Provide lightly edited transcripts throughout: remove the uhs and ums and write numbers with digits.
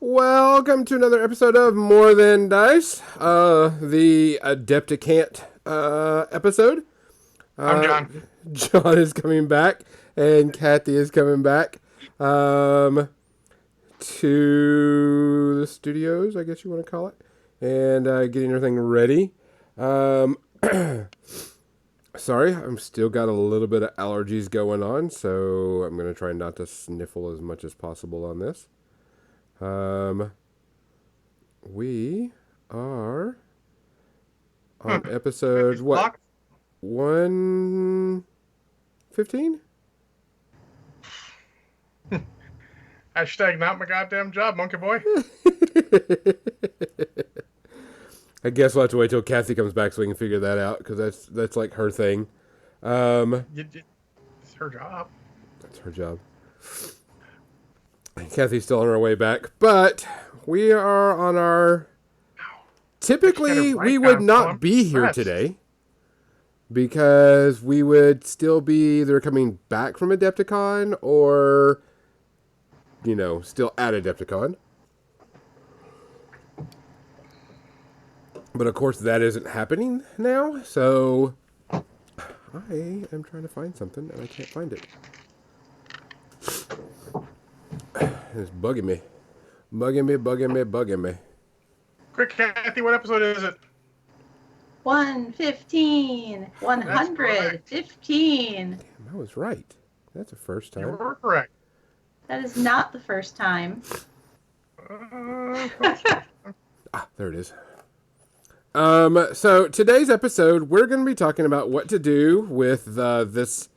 Welcome to another episode of More Than Dice, the Adepticant episode. I'm Uh, John. John is coming back, and Kathy is coming back to the studios, I guess you want to call it, and getting everything ready. Um, sorry, I'm still got a little bit of allergies going on, so I'm going to try not to sniffle as much as possible on this. We are on episode, what, Clock. 115? Hashtag not my goddamn job, monkey boy. I guess we'll have to wait till Kathy comes back so we can figure that out, because that's like her thing. It's her job. That's her job. Kathy's still on her way back, but we are on our... Typically, we would not be here today, because we would still be either coming back from Adepticon or, still at Adepticon. But of course, that isn't happening now, so I am trying to find something and I can't find it. It's bugging me. Bugging me. Quick, Kathy, what episode is it? 115. 115. Damn, I was right. That's the first time. You were correct. That is not the first time. There it is. So today's episode, we're going to be talking about what to do with this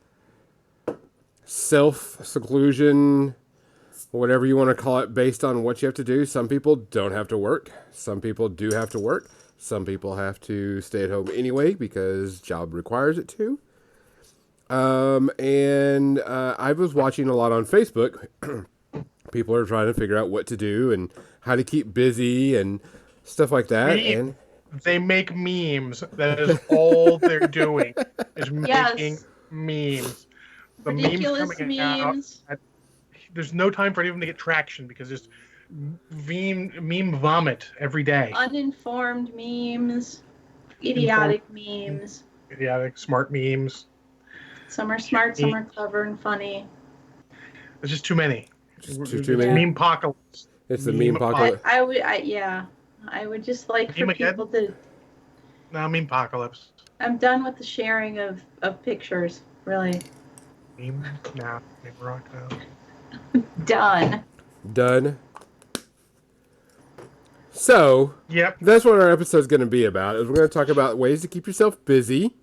self-seclusion, whatever you want to call it, based on what you have to do. Some people don't have to work. Some people do have to work. Some people have to stay at home anyway because job requires it to. And I was watching a lot on Facebook. People are trying to figure out what to do and how to keep busy and stuff like that. And they make memes. That is all they're doing, is making memes. The ridiculous memes. There's no time for anyone to get traction because there's meme vomit every day. Uninformed memes. Idiotic memes. Idiotic, smart memes. Some are smart, some are clever and funny. There's just too many. Just too many. Meme apocalypse. It's the meme apocalypse. I would just like for people to... No, meme apocalypse. I'm done with the sharing of pictures, really. Meme? Nah, meme rock now. Done. So, yep. That's what our episode's going to be about. Is we're going to talk about ways to keep yourself busy,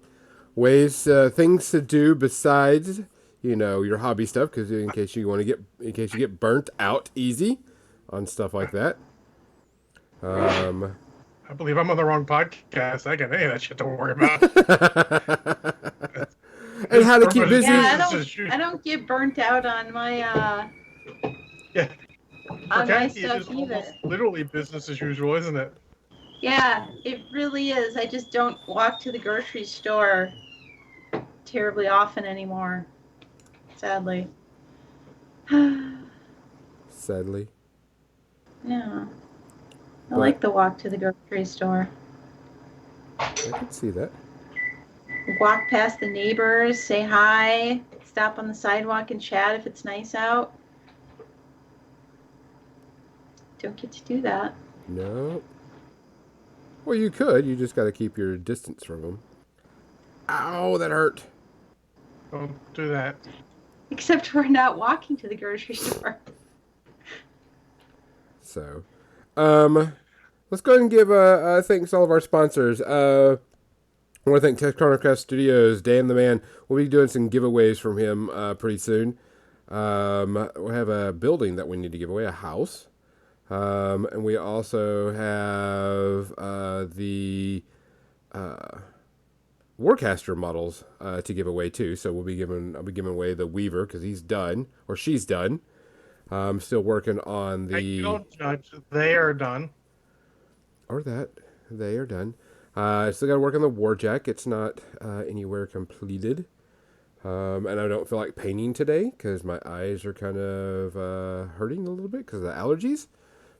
things to do besides, your hobby stuff, because in case you get burnt out easy on stuff like that. I believe I'm on the wrong podcast. I got any of that shit to worry about. And how to keep busy. Yeah, I don't get burnt out on my yeah. on my stuff either. Literally business as usual, isn't it? Yeah, it really is. I just don't walk to the grocery store terribly often anymore. Sadly. Sadly. Yeah. I like the walk to the grocery store. I can see that. Walk past the neighbors, say hi, stop on the sidewalk and chat if it's nice out. Don't get to do that. No. Well, you could. You just got to keep your distance from them. Ow, that hurt. Don't do that. Except we're not walking to the grocery store. So, let's go ahead and give thanks to all of our sponsors. I want to thank Techchronicast Studios, Dan the Man. We'll be doing some giveaways from him pretty soon. We have a building that we need to give away, a house. And we also have the Warcaster models to give away too. So I'll be giving away the Weaver because he's done, or she's done. I'm still working on the... Don't judge. They are done. Or that. They are done. I still got to work on the Warjack. It's not anywhere completed. And I don't feel like painting today because my eyes are kind of hurting a little bit because of the allergies.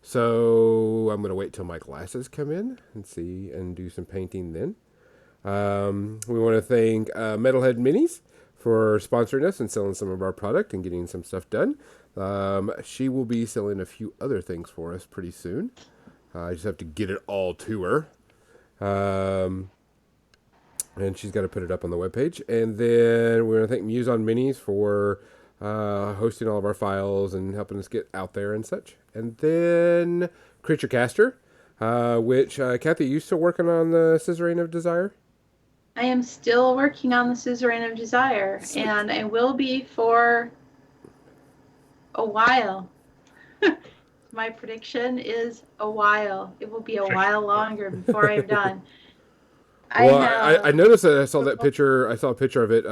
So I'm going to wait till my glasses come in and do some painting then. We want to thank Metalhead Minis for sponsoring us and selling some of our product and getting some stuff done. She will be selling a few other things for us pretty soon. I just have to get it all to her. And she's got to put it up on the webpage. And then we want to thank Muse on Minis for hosting all of our files and helping us get out there and such. And then Creature Caster, which, Kathy, you still working on the Scissoring of Desire? I am still working on the Scissoring of Desire, Sweet. And I will be for a while. My prediction is a while. It will be a while longer before I'm done. I noticed that I saw that picture. I saw a picture of it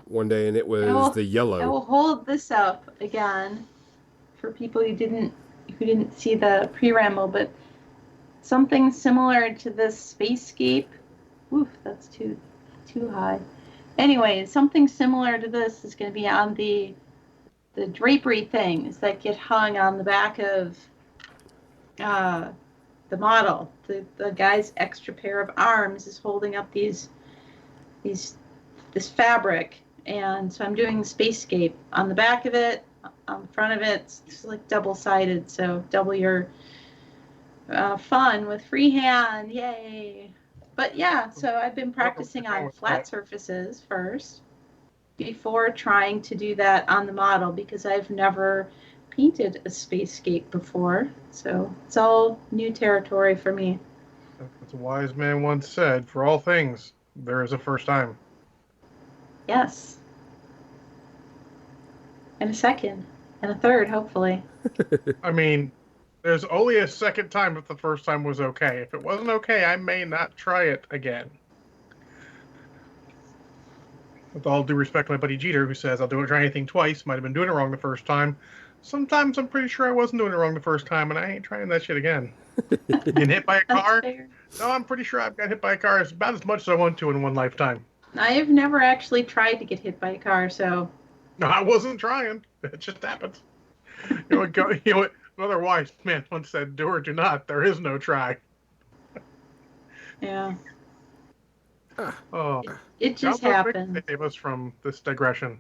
one day, and it was the yellow. I will hold this up again for people who didn't see the pre-ramble, but something similar to this spacescape. Oof, that's too high. Anyway, something similar to this is going to be on the drapery things that get hung on the back of the model. The guy's extra pair of arms is holding up this fabric, and so I'm doing the spacescape on the back of it. On the front of it, it's like double-sided, so double your fun with freehand. Yay! But yeah, so I've been practicing on flat surfaces first before trying to do that on the model, because I've never painted a spacescape before, so it's all new territory for me. As a wise man once said, for all things, there is a first time. Yes. And a second. And a third, hopefully. I mean, there's only a second time if the first time was okay. If it wasn't okay, I may not try it again. With all due respect to my buddy Jeter, who says, I'll try anything twice, might have been doing it wrong the first time. Sometimes I'm pretty sure I wasn't doing it wrong the first time, and I ain't trying that shit again. Getting hit by a car? No, I'm pretty sure I've got hit by a car about as much as I want to in one lifetime. I've never actually tried to get hit by a car, so... No, I wasn't trying. It just happens. Another wise man once said, do or do not. There is no try. Yeah. Oh, it just happened. Save us from this digression.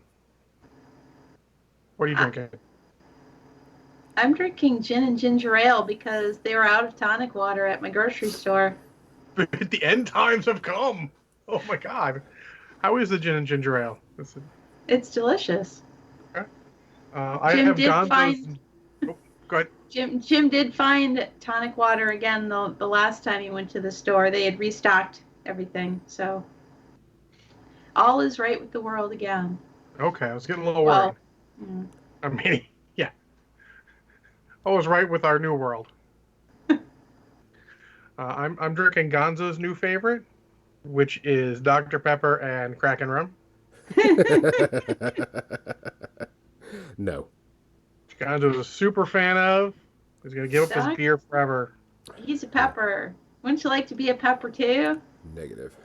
What are you drinking? I'm drinking gin and ginger ale because they were out of tonic water at my grocery store. The end times have come. Oh my God. How is the gin and ginger ale? It's delicious. Okay. I have Gonzo's... Oh, go ahead. Jim did find tonic water again the last time he went to the store. They had restocked everything, so all is right with the world again. Okay, I was getting a little worried. I mean, yeah. All is right with our new world. I'm drinking Gonzo's new favorite, which is Dr. Pepper and Kraken rum. No. Gonzo's a super fan of. He's going to give up his beer forever. He's a pepper. Wouldn't you like to be a pepper too? Negative.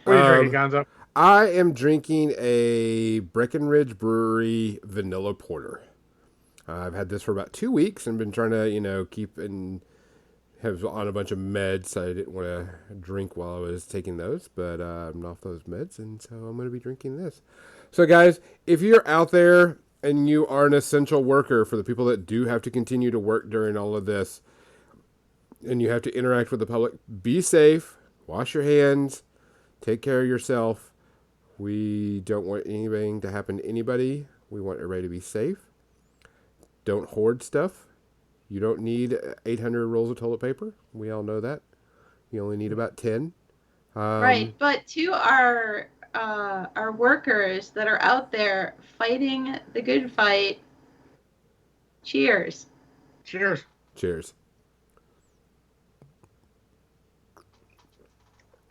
What are you drinking, Gonzo? I am drinking a Breckenridge Brewery Vanilla Porter. I've had this for about 2 weeks and been trying to, keep and have on a bunch of meds. So I didn't want to drink while I was taking those, but I'm off those meds, and so I'm going to be drinking this. So, guys, if you're out there and you are an essential worker, for the people that do have to continue to work during all of this, and you have to interact with the public, be safe, wash your hands, take care of yourself. We don't want anything to happen to anybody. We want everybody to be safe. Don't hoard stuff. You don't need 800 rolls of toilet paper. We all know that. You only need about 10. Right, but to our workers that are out there fighting the good fight, cheers. Cheers. Cheers.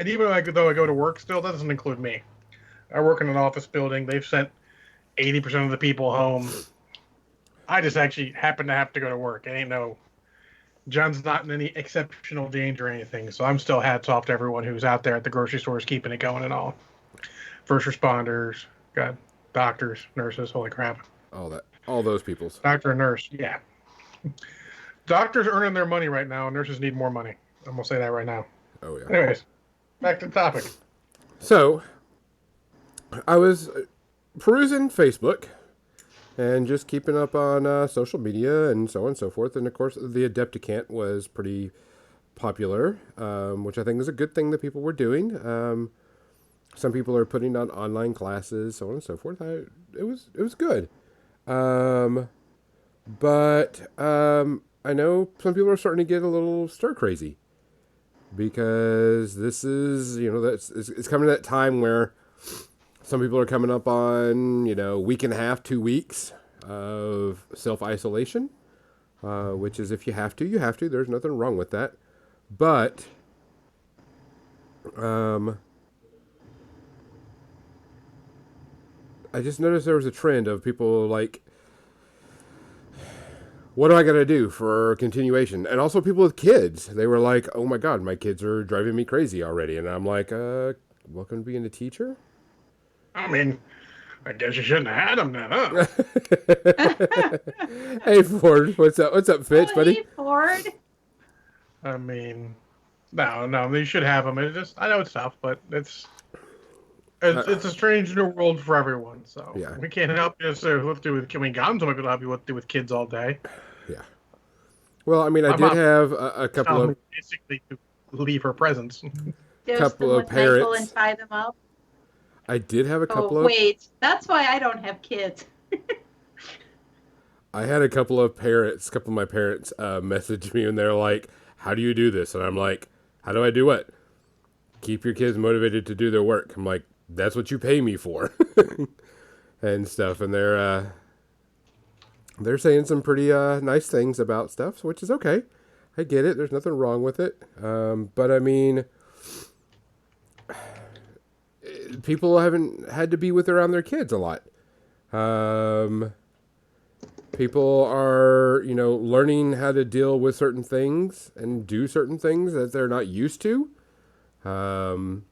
And even though I go to work still, that doesn't include me. I work in an office building. They've sent 80% of the people home. I just actually happen to have to go to work. It ain't no... John's not in any exceptional danger or anything, so I'm still hats off to everyone who's out there at the grocery stores keeping it going and all. First responders, got doctors, nurses, holy crap. All All those peoples. Doctor and nurse, yeah. Doctors are earning their money right now, and nurses need more money. I'm gonna say that right now. Oh yeah. Anyways, back to the topic. So I was perusing Facebook and just keeping up on social media and so on and so forth. And of course, the Adepticant was pretty popular, which I think is a good thing that people were doing. Some people are putting on online classes, so on and so forth. It was good, but I know some people are starting to get a little stir crazy because this is that's it's coming to that time where some people are coming up on week and a half, 2 weeks of self isolation, which is if you have to, you have to. There's nothing wrong with that, but I just noticed there was a trend of people like, what do I got to do for continuation? And also people with kids. They were like, oh my God, my kids are driving me crazy already. And I'm like, welcome to being a teacher? I mean, I guess you shouldn't have had them then, huh? Hey, Ford. What's up? What's up, Fitch, buddy? Hey, Ford. I mean, no, you should have them. I know it's tough, but it's a strange new world for everyone. So Yeah. we can't help you necessarily what to do with. I mean, God's not going to help you what to do with kids all day. Yeah. Well, I mean, I did have a couple of basically to leave her presents. Dose couple them of with NyQuil parrots. and tie them up. I did have a couple Oh, of. wait. That's why I don't have kids. I had a couple of parents. A couple of my parents message me, and they're like, "How do you do this?" And I'm like, "How do I do what? Keep your kids motivated to do their work." I'm like, "That's what you pay me for," and stuff. And they're saying some pretty nice things about stuff, which is okay. I get it. There's nothing wrong with it. But I mean, people haven't had to be with around their kids a lot. People are, learning how to deal with certain things and do certain things that they're not used to. Like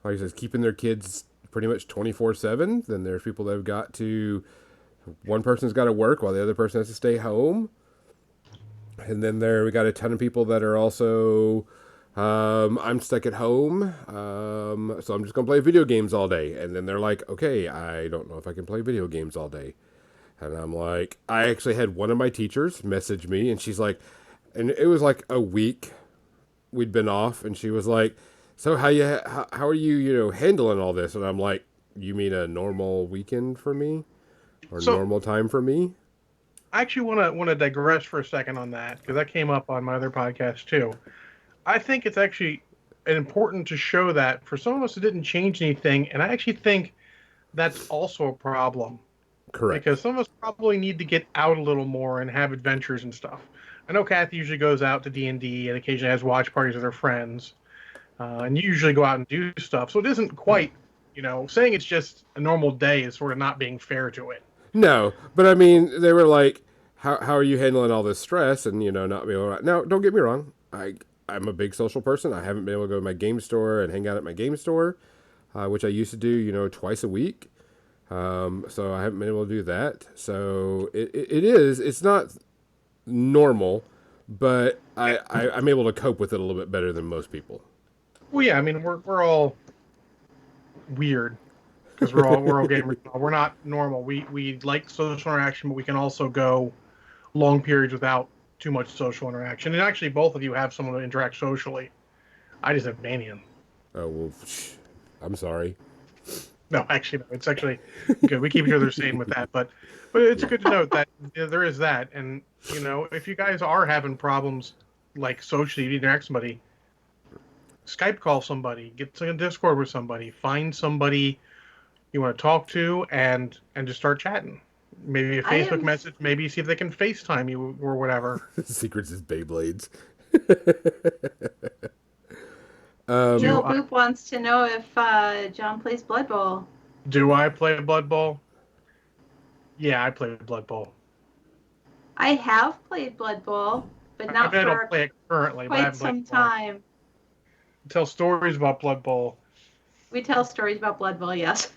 I said, keeping their kids pretty much 24/7. Then there's people that have got to, one person's got to work while the other person has to stay home. And then we got a ton of people that are also, I'm stuck at home, so I'm just going to play video games all day. And then they're like, okay, I don't know if I can play video games all day. And I'm like, I actually had one of my teachers message me, and she's like, and it was like a week we'd been off, and she was like, so how are you, handling all this? And I'm like, you mean a normal weekend for me, or normal time for me? I actually want to digress for a second on that because that came up on my other podcast too. I think it's actually important to show that for some of us it didn't change anything, and I actually think that's also a problem. Correct. Because some of us probably need to get out a little more and have adventures and stuff. I know Kathy usually goes out to D&D and occasionally has watch parties with her friends. And you usually go out and do stuff. So it isn't quite, saying it's just a normal day is sort of not being fair to it. No, but I mean, they were like, how are you handling all this stress and, not being able to... Now, don't get me wrong. I'm a big social person. I haven't been able to go to my game store and hang out at my game store, which I used to do, twice a week. So I haven't been able to do that. So it's not normal, but I'm able to cope with it a little bit better than most people. Well, yeah, I mean, we're all weird because we're all gamers. We're not normal. We like social interaction, but we can also go long periods without too much social interaction. And actually, both of you have someone to interact socially. I just have mania. Oh, well, I'm sorry. No, actually, no. It's actually good. We keep each other sane with that, but it's good to note that there is that. And if you guys are having problems like socially, you need to interact with somebody, Skype call somebody, get to Discord with somebody, find somebody you want to talk to, and just start chatting. Maybe a Facebook message. Maybe see if they can FaceTime you or whatever. Secrets is Beyblades. Boop wants to know if John plays Blood Bowl. Do I play Blood Bowl? Yeah, I play Blood Bowl. I have played Blood Bowl, but not for I don't play it currently, but I quite haven't some played time. Tell stories about Blood Bowl. We tell stories about Blood Bowl, yes.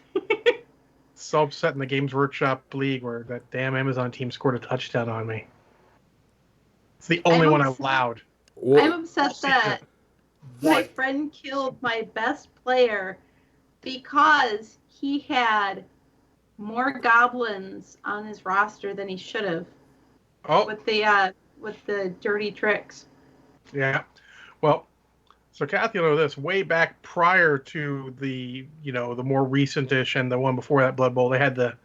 So upset in the Games Workshop League where that damn Amazon team scored a touchdown on me. It's the only I'm one I upset. allowed. I'm Well, upset that my One. friend killed my best player because he had more goblins on his roster than he should have Oh, with the dirty tricks. yeah. Well, so Kathy, will know this. Way back prior to the more recent-ish and the one before that Blood Bowl, they had the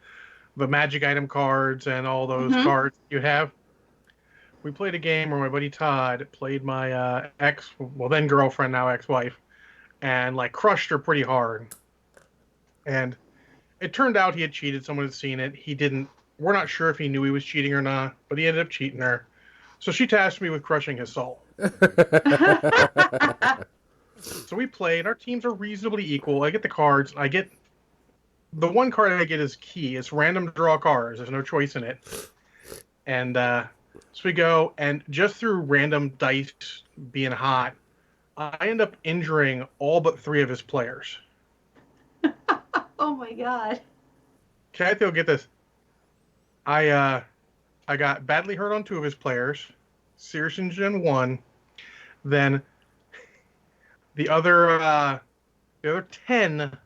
magic item cards and all those Mm-hmm. cards you have. We played a game where my buddy Todd played my well then girlfriend, now ex-wife, and like crushed her pretty hard. And it turned out he had cheated. Someone had seen it. He didn't. We're not sure if he knew he was cheating or not, but he ended up cheating her. So she tasked me with crushing his soul. So we played. Our teams are reasonably equal. I get the cards. I get the one card I get is key. It's random draw cards. There's no choice in it. And so we go, and just through random dice being hot, I end up injuring all but 3 of his players. Oh my god. Kathy will get this. I got badly hurt on 2 of his players. Searson 1. Then the other 10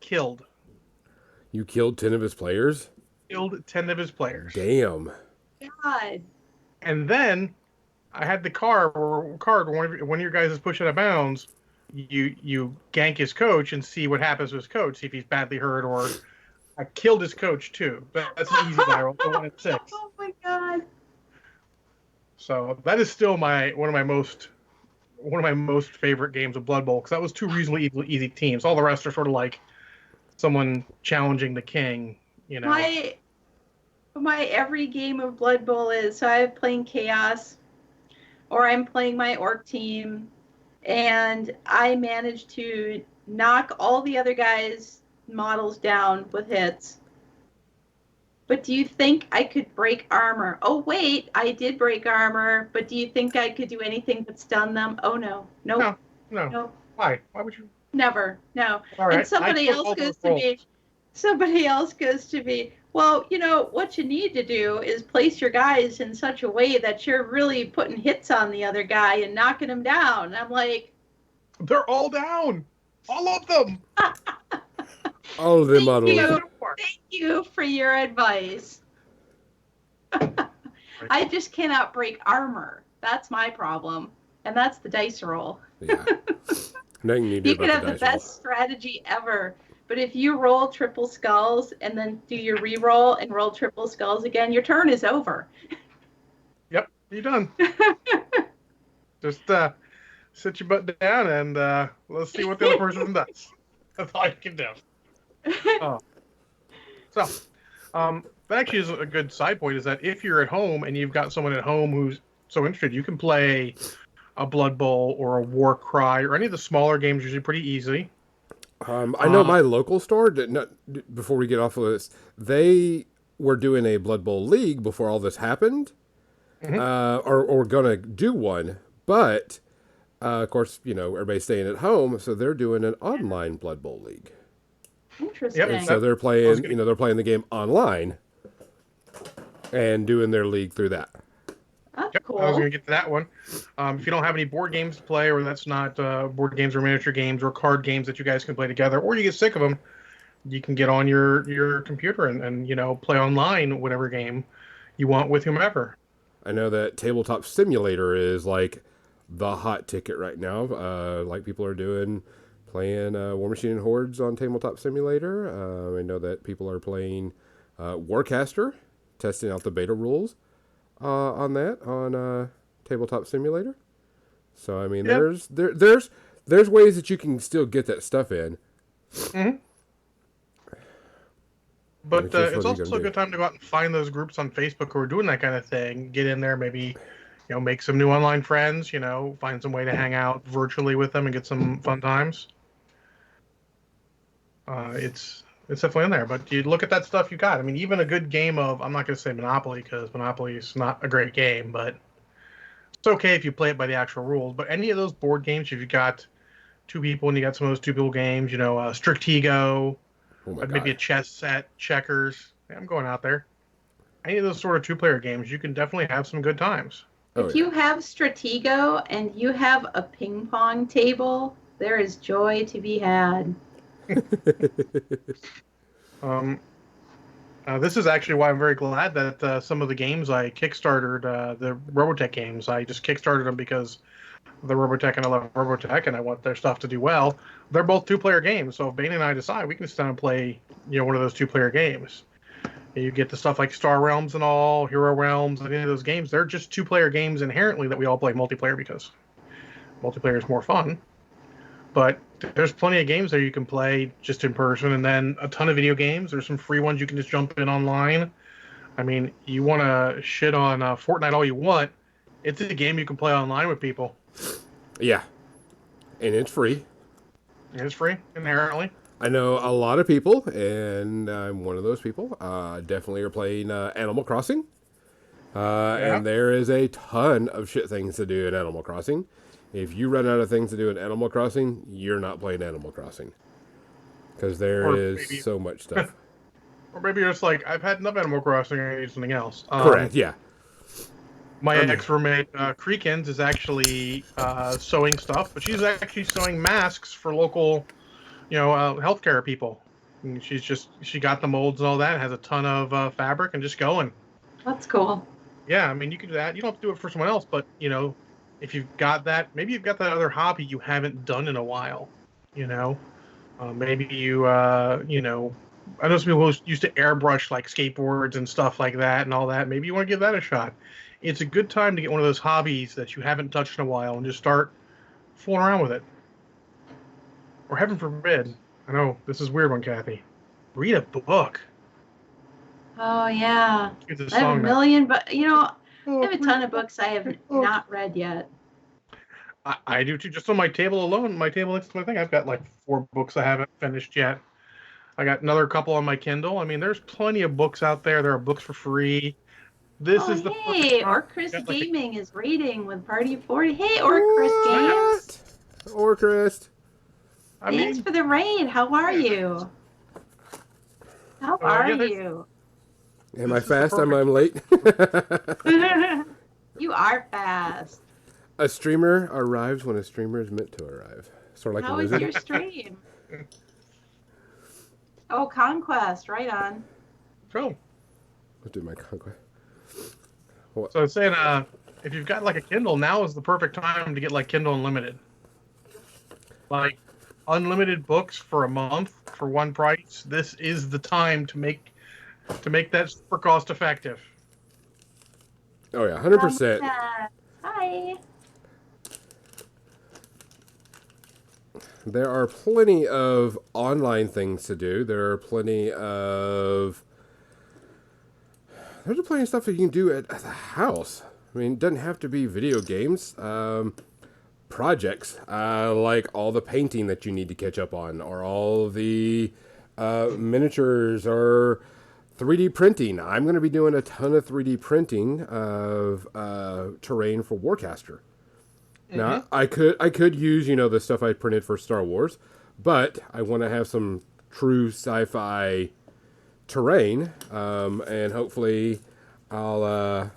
killed. you killed 10 of his players? Killed 10 of his players. Damn. God. And then I had the card one of your guys is pushed out of bounds. You gank his coach and see what happens with his coach. See if he's badly hurt or I killed his coach too. That's an easy viral. I won at 6. Oh my god. So that is still one of my most favorite games of Blood Bowl because that was 2 reasonably easy teams. All the rest are sort of like someone challenging the king. My every game of Blood Bowl is so I'm playing Chaos or I'm playing my Orc team and I managed to knock all the other guys' models down with hits. But do you think I could break armor? Oh, wait, I did break armor, but do you think I could do anything but stun them? Oh, no. Nope. No. Nope. Why would you? Never. No. All right. And somebody else goes to me, well, what you need to do is place your guys in such a way that you're really putting hits on the other guy and knocking him down. And I'm like, they're all down. All of them. All of them models. Thank you for your advice. I just cannot break armor. That's my problem. And that's the dice roll. Yeah. Nothing you do You about could have the the dice roll. best strategy ever. But if you roll triple skulls and then do your re-roll and roll triple skulls again, your turn is over. Yep, you're done. Just sit your butt down and let's see what the other person does. That's all you can do. So, that actually is a good side point. Is that if you're at home and you've got someone at home who's so interested, you can play a Blood Bowl or a War Cry or any of the smaller games. Usually pretty easy. I know my local store, before we get off of this, they were doing a Blood Bowl league before all this happened, or gonna do one. But, of course, everybody's staying at home, so they're doing an online Blood Bowl league. Interesting. Yep. And so they're playing, they're playing the game online and doing their league through that. That's Yep, cool. I was going to get to that one. If you don't have any board games to play, or that's not board games or miniature games or card games that you guys can play together, or you get sick of them, you can get on your computer and play online whatever game you want with whomever. I know that Tabletop Simulator is like the hot ticket right now. Like people are playing War Machine and Hordes on Tabletop Simulator. I know that people are playing Warcaster, testing out the beta rules on that on Tabletop Simulator. So I mean, there's ways that you can still get that stuff in. Mm-hmm. But it's also a do? good time to go out and find those groups on Facebook who are doing that kind of thing. Get in there, maybe make some new online friends. Find some way to hang out virtually with them and get some fun times. It's definitely in there. But you look at that stuff you got. I mean, even a good game of, I'm not going to say Monopoly because Monopoly is not a great game, but it's okay if you play it by the actual rules. But any of those board games, if you got 2 people and you got some of those 2 people games, Strictego, Oh my maybe a god. chess set, checkers. Yeah, I'm going out there. Any of those sort of two-player games, you can definitely have some good times. Oh If yeah. you have Stratego and you have a ping pong table, there is joy to be had. Um, this is actually why I'm very glad that some of the games I kickstarted, the Robotech games, I just kickstarted them because of the Robotech and I love Robotech and I want their stuff to do well. They're both two-player games, so if Bane and I decide, we can sit down and play, one of those two-player games. You get the stuff like Star Realms and all, Hero Realms, any of those games. They're just two-player games inherently that we all play multiplayer because multiplayer is more fun. But there's plenty of games there you can play just in person, and then a ton of video games. There's some free ones you can just jump in online. I mean, you want to shit on Fortnite all you want. It's a game you can play online with people. Yeah, and it's free. It's free inherently. I know a lot of people, and I'm one of those people. Definitely are playing Animal Crossing, Yeah. and there is a ton of shit things to do in Animal Crossing. If you run out of things to do in Animal Crossing, you're not playing Animal Crossing because there Or is maybe, so much stuff. or maybe you're just like, I've had enough Animal Crossing. I need something else. Correct. Yeah. My I mean, ex-roommate, Creekins, is actually sewing stuff, but she's actually sewing masks for local, healthcare people. And she got the molds and all that, has a ton of fabric, and just going. That's cool. Yeah, I mean, you can do that. You don't have to do it for someone else, but if you've got that, maybe you've got that other hobby you haven't done in a while. You know, maybe I know some people who used to airbrush like skateboards and stuff like that and all that. Maybe you want to give that a shot. It's a good time to get one of those hobbies that you haven't touched in a while and just start fooling around with it. Or heaven forbid, I know this is a weird one, Kathy. Read a book. Oh yeah. It's a I have a song now. million, but I Oh, have a ton of books I have book. not read yet. I do too. Just on my table alone, my table next to my thing, I've got like 4 books I haven't finished yet. I got another couple on my Kindle. I mean, there's plenty of books out there. There are books for free. This Oh is the perfect hey, time. Or Chris Got like Gaming is raiding with Party of 40. Hey, Or Chris what? Games. Or Chris. I Thanks mean, for the raid. How are you? How are yeah, you? Am I this is the fast? perfect. I'm late. You are fast. A streamer arrives when a streamer is meant to arrive. Sort of like a How was wizard. your stream? Oh, Conquest, right on. So, Let's do my conquest. so it's saying, if you've got like a Kindle, now is the perfect time to get like Kindle Unlimited. Like unlimited books for a month for one price. This is the time to make that super cost effective. Oh yeah, 100%. Hi. There are plenty of online things to do. There's plenty of stuff that you can do at the house. I mean, it doesn't have to be video games. Projects like all the painting that you need to catch up on, or all the miniatures, or 3D printing. I'm going to be doing a ton of 3D printing of terrain for Warcaster. Now, I could use, the stuff I printed for Star Wars, but I want to have some true sci-fi terrain, and hopefully I'll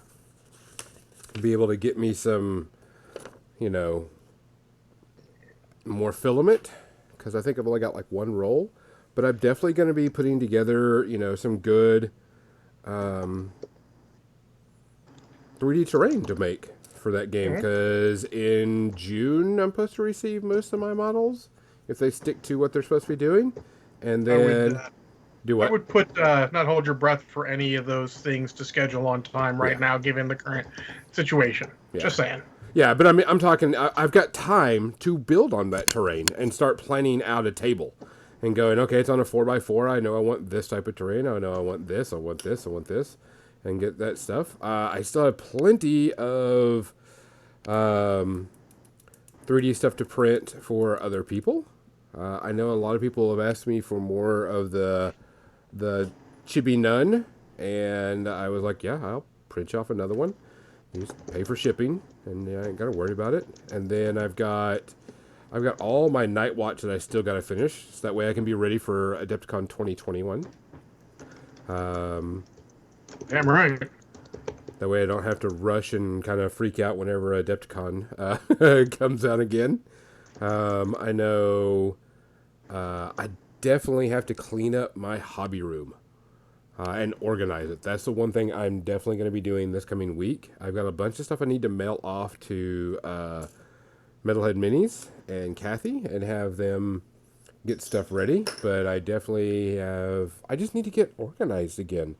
be able to get me some, more filament, because I think I've only got like one roll, but I'm definitely going to be putting together, some good 3D terrain to make for that game, because in June I'm supposed to receive most of my models if they stick to what they're supposed to be doing, and then do I what? would put not hold your breath for any of those things to schedule on time right Yeah. now, given the current situation. Yeah. Just saying. Yeah, but I'm talking. I've got time to build on that terrain and start planning out a table, and going, okay, it's on a 4x4. I know I want this type of terrain. I know I want this. I want this. I want this, and get that stuff. I still have plenty of 3D stuff to print for other people. I know a lot of people have asked me for more of the Chibi Nun, and I was like, yeah, I'll print you off another one. You just pay for shipping, and I ain't got to worry about it. And then I've got I've got all my Night Watch that I still got to finish, so that way I can be ready for Adepticon 2021. Um, Damn right. that way I don't have to rush and kind of freak out whenever Adepticon comes out again. I know I definitely have to clean up my hobby room and organize it. That's the one thing I'm definitely going to be doing this coming week. I've got a bunch of stuff I need to mail off to Metalhead Minis and Kathy and have them get stuff ready. But I definitely have. I just need to get organized again.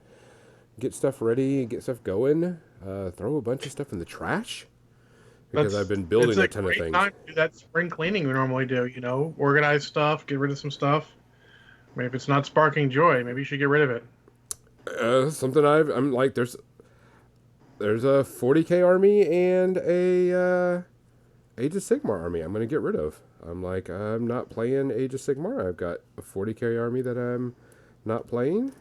Get stuff ready, get stuff going. Throw a bunch of stuff in the trash because I've been building a ton of things. It's a great time to do that spring cleaning we normally do. Organize stuff, get rid of some stuff. I mean, if it's not sparking joy, maybe you should get rid of it. Something I'm like, there's a 40k army and a Age of Sigmar army I'm going to get rid of. I'm like, I'm not playing Age of Sigmar. I've got a 40k army that I'm not playing.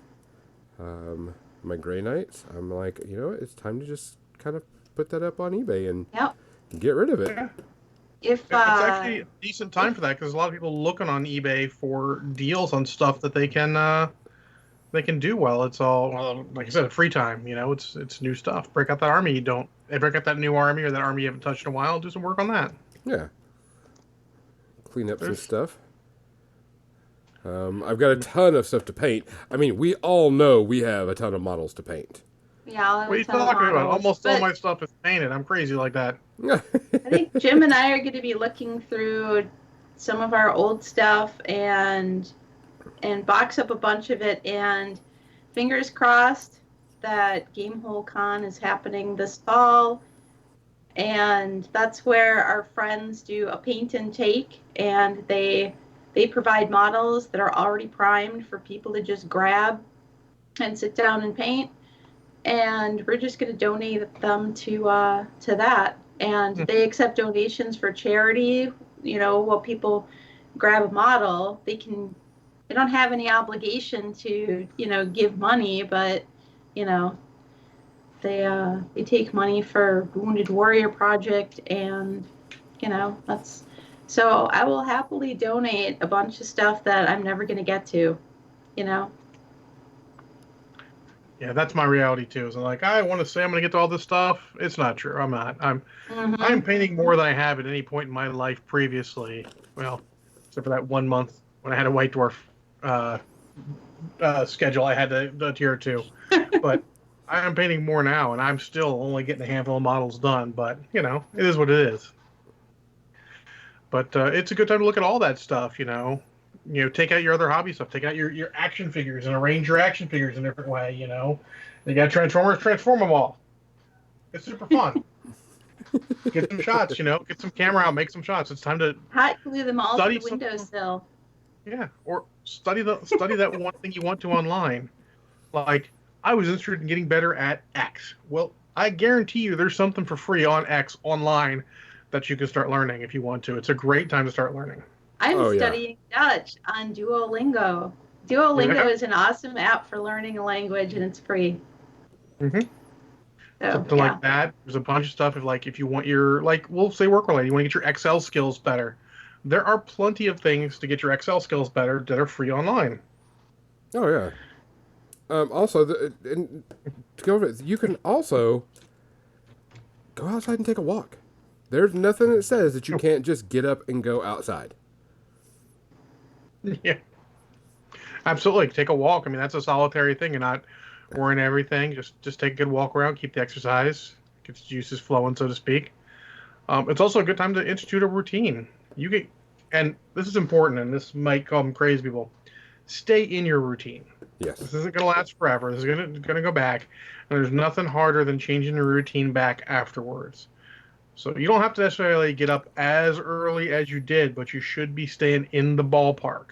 My Grey Knights, I'm like, it's time to just kind of put that up on eBay and get rid of it. Yeah. If It's actually a decent time for that because there's a lot of people looking on eBay for deals on stuff that they can do well. It's all, well, like I said, free time. It's new stuff. Break out that army break out that new army or that army you haven't touched in a while. Do some work on that. Yeah. Clean up some stuff. I've got a ton of stuff to paint. I mean, we all know we have a ton of models to paint. yeah, What are you talking about? Almost all my stuff is painted. I'm crazy like that. I think Jim and I are going to be looking through some of our old stuff and box up a bunch of it. And fingers crossed that Gamehole Con is happening this fall. And that's where our friends do a paint and take, and they provide models that are already primed for people to just grab and sit down and paint. And we're just going to donate them to that. And they accept donations for charity. While people grab a model, they don't have any obligation to, give money, but, they take money for Wounded Warrior Project, and, that's. So I will happily donate a bunch of stuff that I'm never going to get to, Yeah, that's my reality too. Is like, I want to say I'm going to get to all this stuff. It's not true. I'm not. I'm painting more than I have at any point in my life previously. Well, except for that 1 month when I had a White Dwarf schedule, I had to tier 2. But I am painting more now, and I'm still only getting a handful of models done. But it is what it is. But it's a good time to look at all that stuff. Take out your other hobby stuff. Take out your action figures and arrange your action figures in a different way. You got Transformers, transform them all. It's super fun. Get some shots. Get some camera out, make some shots. It's time to hot glue them all to the windowsill. Yeah, or study that one thing you want to online. Like, I was interested in getting better at X. Well, I guarantee you there's something for free on X online that you can start learning if you want to. It's a great time to start learning. I'm studying Dutch on Duolingo. Duolingo is an awesome app for learning a language, and it's free. Mm-hmm. So, something like that. There's a bunch of stuff if you want your, we'll say work related, you want to get your Excel skills better. There are plenty of things to get your Excel skills better that are free online. Oh, yeah. Also, to go over it, you can also go outside and take a walk. There's nothing that says that you can't just get up and go outside. Yeah. Absolutely. Take a walk. I mean, that's a solitary thing. You're not worrying everything. Just take a good walk around, keep the exercise, get the juices flowing, so to speak. It's also a good time to institute a routine. And this is important, and this might call crazy people. Stay in your routine. Yes. This isn't going to last forever. This is going to go back. And there's nothing harder than changing your routine back afterwards. So you don't have to necessarily get up as early as you did, but you should be staying in the ballpark.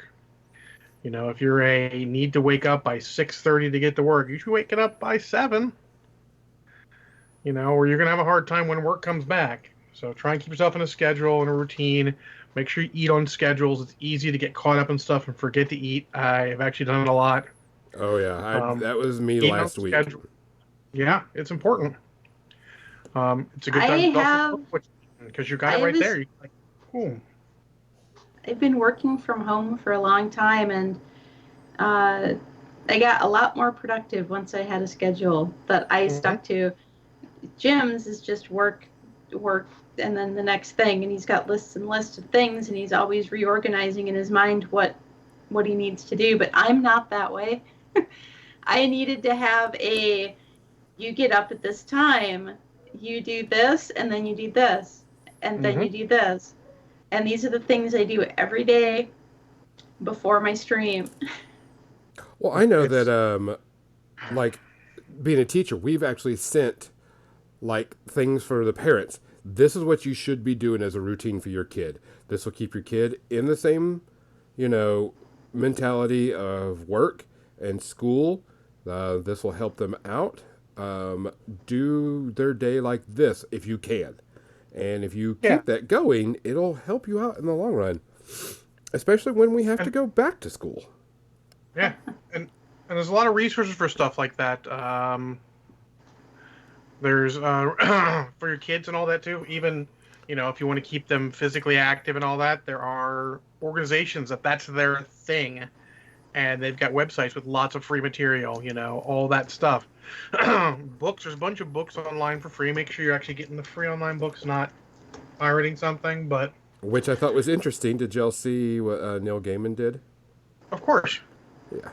If you're need to wake up by 6:30 to get to work, you should wake it up by 7. Or you're going to have a hard time when work comes back. So try and keep yourself in a schedule and a routine. Make sure you eat on schedules. It's easy to get caught up in stuff and forget to eat. I've actually done it a lot. Oh, yeah. That was me last week. Schedule. Yeah, it's important. It's a good time to because you got it right there. You're like, boom. I've been working from home for a long time, and uh, I got a lot more productive once I had a schedule that I Hmm. stuck to. Jim's is just work, work, and then the next thing, and he's got lists and lists of things, and he's always reorganizing in his mind what he needs to do. But I'm not that way. I needed to have a you get up at this time, you do this, and then you do this, and then you Hmm. do this. And these are the things I do every day before my stream. Well, I know that It's like being a teacher, we've actually sent like things for the parents. This is what you should be doing as a routine for your kid. This will keep your kid in the same, you know, mentality of work and school. This will help them out. Do their day like this if you can. And if you yeah, keep that going, it'll help you out in the long run, especially when we have to and go back to school. yeah, and there's a lot of resources for stuff like that. There's for your kids and all that too. Even if you want to keep them physically active and all that, there are organizations that's their thing, and they've got websites with lots of free material. All that stuff. Books. There's a bunch of books online for free. Make sure you're actually getting the free online books, not pirating something. But Which I thought was interesting. Did y'all see what Neil Gaiman did? of course, Yeah.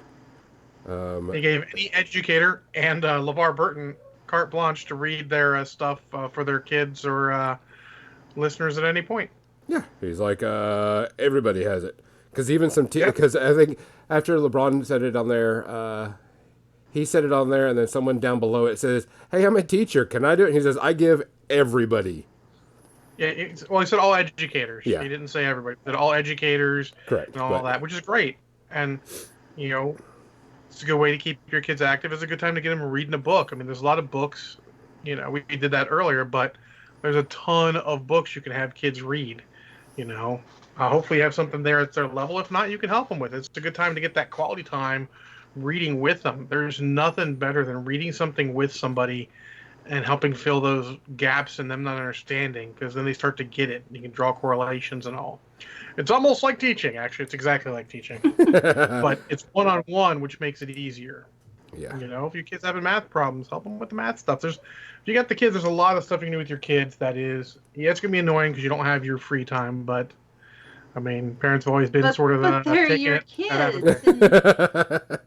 Um, he gave any educator and LeVar Burton carte blanche to read their stuff for their kids or listeners at any point. Yeah, he's like, everybody has it. Because even some, Yeah, because I think after LeBron said it on there, he said it on there, and then someone down below it says, "Hey, I'm a teacher. Can I do it?" And he says, "I give everybody." yeah. Well, he said all educators. Yeah, He didn't say everybody. He said all educators and correct. all But that, which is great. And you know, it's a good way to keep your kids active. It's a good time to get them reading a book. I mean, there's a lot of books. We did that earlier, but there's a ton of books you can have kids read. You know, hopefully you have something there at their level. If not, you can help them with it. It's a good time to get that quality time reading with them. There's nothing better than reading something with somebody and helping fill those gaps in them not understanding, because then they start to get it. You can draw correlations and all. It's almost like teaching, actually. It's exactly like teaching, but it's one on one, which makes it easier. yeah, If your kids having math problems, help them with the math stuff. If you got the kids, there's a lot of stuff you can do with your kids. That is, yeah, it's gonna be annoying because you don't have your free time. But I mean, parents have always been But sort of they're taking your it and kids, advocating. and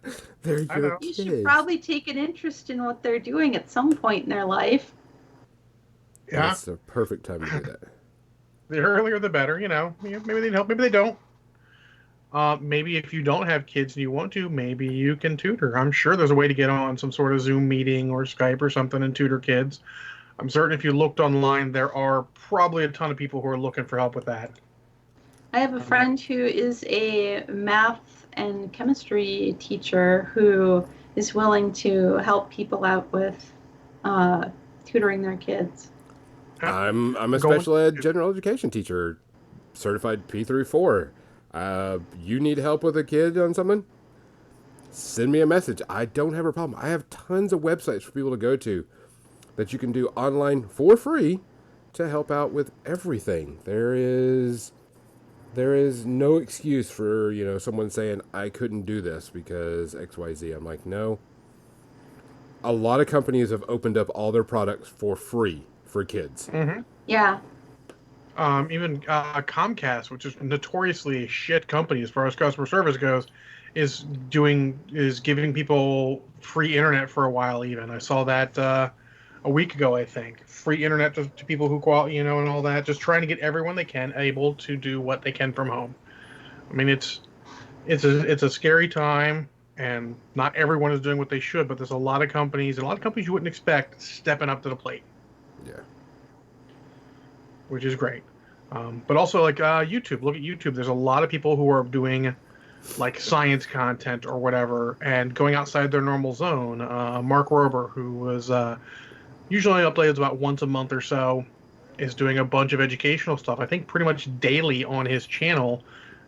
they're I your know. you should kids. probably take an interest in what they're doing at some point in their life. And Yeah, it's the perfect time to do that. the earlier the better. Maybe they help, maybe they don't. Maybe if you don't have kids and you want to, maybe you can tutor. I'm sure there's a way to get on some sort of Zoom meeting or Skype or something and tutor kids. I'm certain if you looked online, there are probably a ton of people who are looking for help with that. I have a friend who is a math and chemistry teacher who is willing to help people out with uh, tutoring their kids. Yeah. I'm a Going. special ed general education teacher, certified P34. You need help with a kid on something? Send me a message. I don't have a problem. I have tons of websites for people to go to that you can do online for free to help out with everything. There is no excuse for, someone saying I couldn't do this because XYZ. I'm like, no. A lot of companies have opened up all their products for free for kids. Hmm. Yeah, Even Comcast, which is notoriously a shit company as far as customer service goes, is giving people free internet for a while. Even I saw that a week ago, I think, free internet to people who and all that. Just trying to get everyone they can able to do what they can from home. I mean, it's a scary time, and not everyone is doing what they should. But there's a lot of companies you wouldn't expect stepping up to the plate, Yeah. which is great. But also like YouTube. Look at YouTube. There's a lot of people who are doing like science content or whatever and going outside their normal zone. Mark Rober, who was usually updates about once a month or so, is doing a bunch of educational stuff. I think pretty much daily on his channel.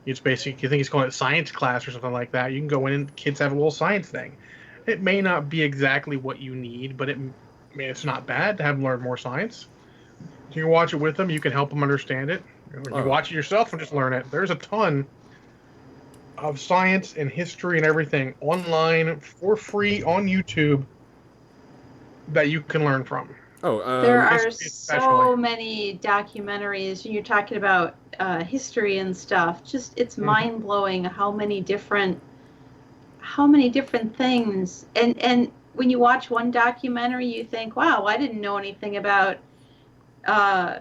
It's basically, I think he's calling it science class or something like that. You can go in and kids have a little science thing. It may not be exactly what you need, but it's not bad to have them learn more science. You can watch it with them. You can help them understand it. You Oh, watch it yourself and just learn it. There's a ton of science and history and everything online for free on YouTube that you can learn from. oh, There are History especially. so many documentaries, and you're talking about history and stuff. Just it's Hmm. mind blowing how many different things. And when you watch one documentary, you think, "Wow, I didn't know anything about uh,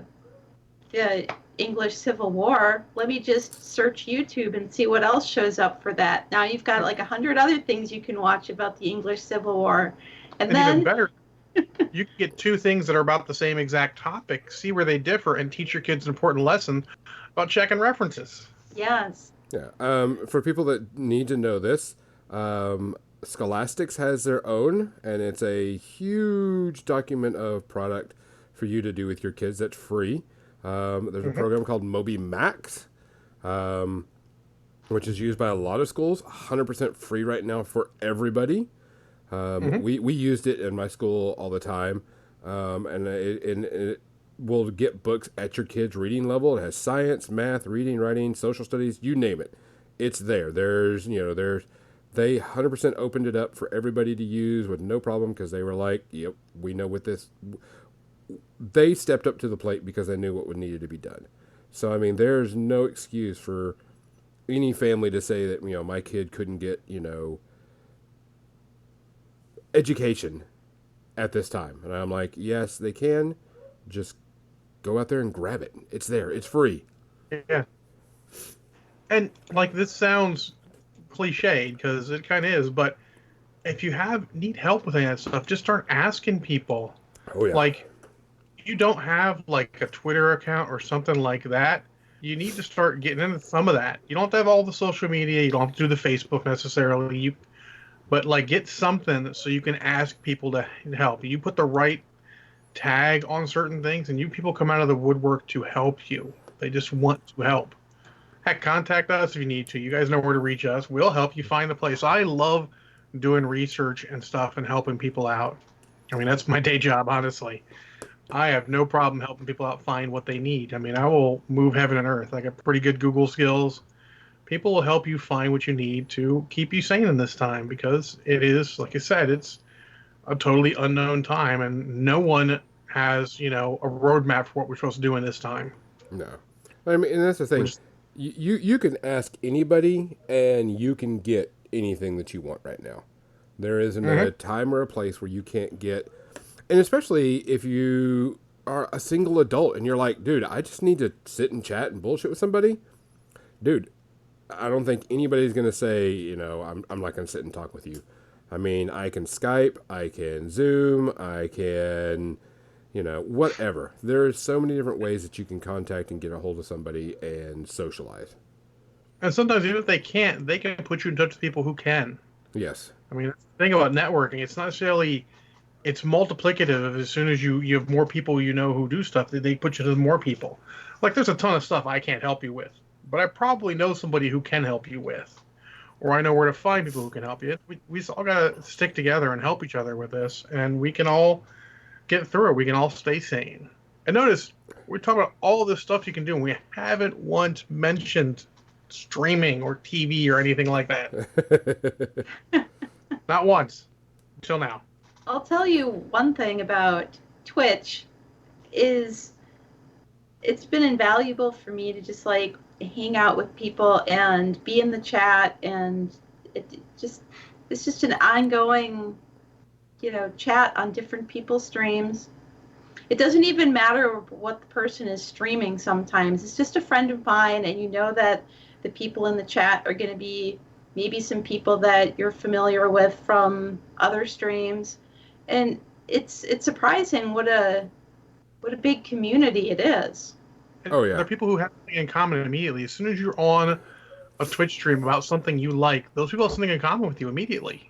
the English Civil War. Let me just search YouTube and see what else shows up for that." Now you've got like 100 other things you can watch about the English Civil War, and And even then better, you can get two things that are about the same exact topic, see where they differ, and teach your kids an important lesson about checking references. yes, yeah. For people that need to know this, Scholastics has their own, and it's a huge document of product for you to do with your kids. That's free. There's a Hmm. program called Moby Max, um, which is used by a lot of schools. 100% free right now for everybody. Hmm. We used it in my school all the time, and it will get books at your kid's reading level. It has science, math, reading, writing, social studies, you name it. It's there. They 100% opened it up for everybody to use with no problem because they were like, yep, we know what this. They stepped up to the plate because they knew what would needed to be done. So I mean, there's no excuse for any family to say that my kid couldn't get education at this time. And I'm like, yes, they can. Just go out there and grab it. It's there. It's free. Yeah. And like this sounds cliched because it kind of is, but if you have need help with any of that stuff, just start asking people. Oh yeah. Like you don't have like a Twitter account or something like that. You need to start getting into some of that. You don't have to have all the social media. You don't have to do the Facebook necessarily. But like get something so you can ask people to help. You put the right tag on certain things, and you people come out of the woodwork to help you. They just want to help. Heck, contact us if you need to. You guys know where to reach us. We'll help you find the place. I love doing research and stuff and helping people out. I mean, that's my day job, honestly. I have no problem helping people out find what they need. I mean, I will move heaven and earth. I got pretty good Google skills. People will help you find what you need to keep you sane in this time because it is, like I said, it's a totally unknown time and no one has, a roadmap for what we're supposed to do in this time. No. I mean, and that's the We're thing. just, You can ask anybody, and you can get anything that you want right now. There isn't mhm. a time or a place where you can't get, and especially if you are a single adult and you're like, dude, I just need to sit and chat and bullshit with somebody. Dude, I don't think anybody's gonna say, I'm not gonna sit and talk with you. I mean, I can Skype, I can Zoom, I can, whatever. There's so many different ways that you can contact and get a hold of somebody and socialize. And sometimes even if they can't, they can put you in touch with people who can. Yes. I mean, that's the thing about networking, it's not necessarily it's multiplicative. As soon as you have more people who do stuff, they put you to more people. Like there's a ton of stuff I can't help you with, but I probably know somebody who can help you with, or I know where to find people who can help you. We all gotta stick together and help each other with this, and we can all get through it. We can all stay sane. And notice we're talking about all this stuff you can do, and we haven't once mentioned streaming or TV or anything like that. Not once until now. I'll tell you one thing about Twitch is it's been invaluable for me to just like hang out with people and be in the chat, and it just it's just an ongoing chat on different people's streams. It doesn't even matter what the person is streaming. Sometimes it's just a friend of mine, and you know that the people in the chat are going to be maybe some people that you're familiar with from other streams, and it's surprising what a big community it is. And Oh there yeah. are people who have something in common immediately. As soon as you're on a Twitch stream about something you like, those people have something in common with you immediately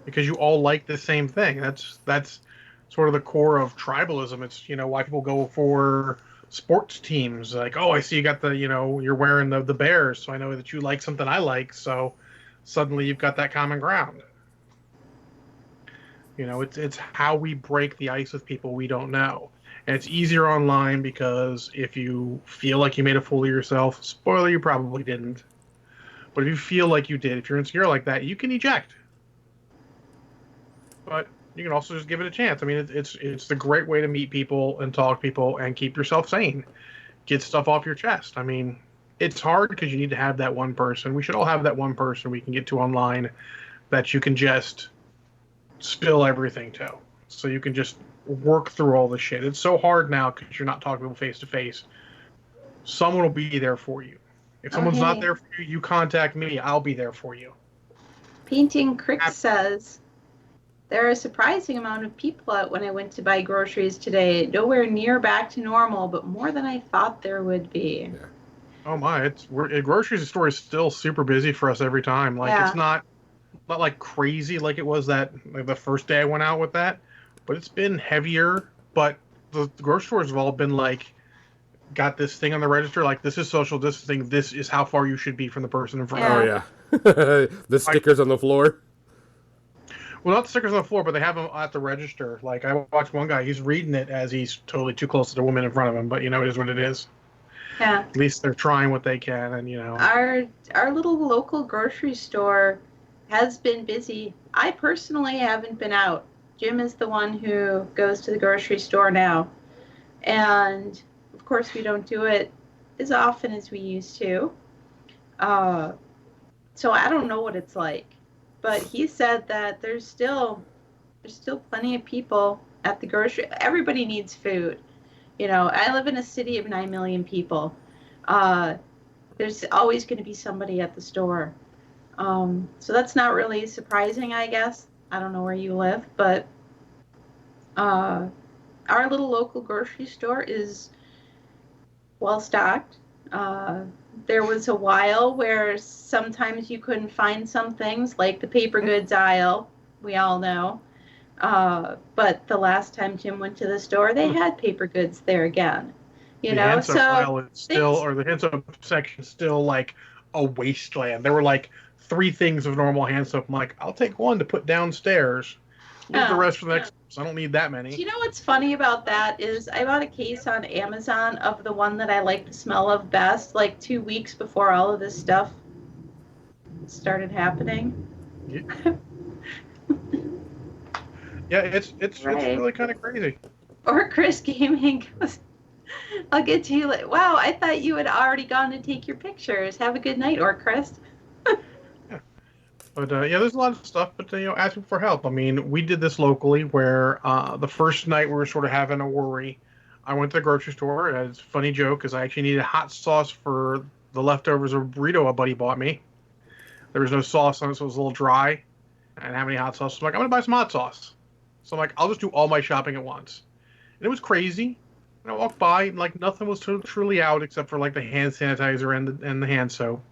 because you all like the same thing. That's sort of the core of tribalism. It's why people go for sports teams. Like, oh, I see you got the you're wearing the Bears, so I know that you like something I like. So suddenly you've got that common ground. It's how we break the ice with people we don't know. And it's easier online because if you feel like you made a fool of yourself, spoiler, you probably didn't. But if you feel like you did, if you're insecure like that, you can eject. But you can also just give it a chance. I mean, it's the great way to meet people and talk to people and keep yourself sane. Get stuff off your chest. I mean, it's hard because you need to have that one person. We should all have that one person we can get to online that you can just spill everything to. So you can just work through all the shit. It's so hard now because you're not talking to people face to face. Someone will be there for you. If Oh, someone's not hey. there for you, you contact me. I'll be there for you. Painting Crick says, there are a surprising amount of people out when I went to buy groceries today. Nowhere near back to normal, but more than I thought there would be. Yeah. Oh my, a grocery store is still super busy for us every time. Like it's Yeah. not like crazy like it was that like the first day I went out with that, but it's been heavier. But the grocery stores have all been like got this thing on the register like this is social distancing. This is how far you should be from the person in front of Oh Yeah. you. yeah. The Like, stickers on the floor. well, not the stickers on the floor, but they have them at the register. Like I watched one guy, he's reading it as he's totally too close to the woman in front of him. But it is what it is. Yeah. At least they're trying what they can, and Our our little local grocery store has been busy. I personally haven't been out. Jim is the one who goes to the grocery store now. And of course we don't do it as often as we used to. Uh, so I don't know what it's like. But he said that there's still plenty of people at the grocery. Everybody needs food. I live in a city of 9 million people. Uh, there's always going to be somebody at the store. So that's not really surprising, I guess. I don't know where you live, but uh, our little local grocery store is well stocked. Uh, there was a while where sometimes you couldn't find some things, like the paper goods aisle, we all know. But the last time Jim went to the store, they had paper goods there again. the hand soap So aisle is still, things, or the hand soap section is still like a wasteland. There were like three things of normal hand soap. I'm like, I'll take one to put downstairs. Leave the yeah. rest for the next. I don't need that Do many. you know what's funny about that is I bought a case on Amazon of the one that I like the smell of best, like 2 weeks before all of this stuff started happening. Yeah, yeah, it's Right. really kind of crazy. Or Chris Gaming goes, I'll get to you later. Wow, I thought you had already gone to take your pictures. Have a good night, or Chris. Yeah. But yeah, there's a lot of stuff. But ask people for help. I mean, we did this locally where the first night we were sort of having a worry. I went to the grocery store. It's a funny joke because I actually needed hot sauce for the leftovers of a burrito a buddy bought me. There was no sauce on it, so it was a little dry. I didn't have any hot sauce. So I'm like, I'm gonna buy some hot sauce. So I'm like, I'll just do all my shopping at once. And it was crazy. And I walked by, and like nothing was truly out except for like the hand sanitizer and the hand soap.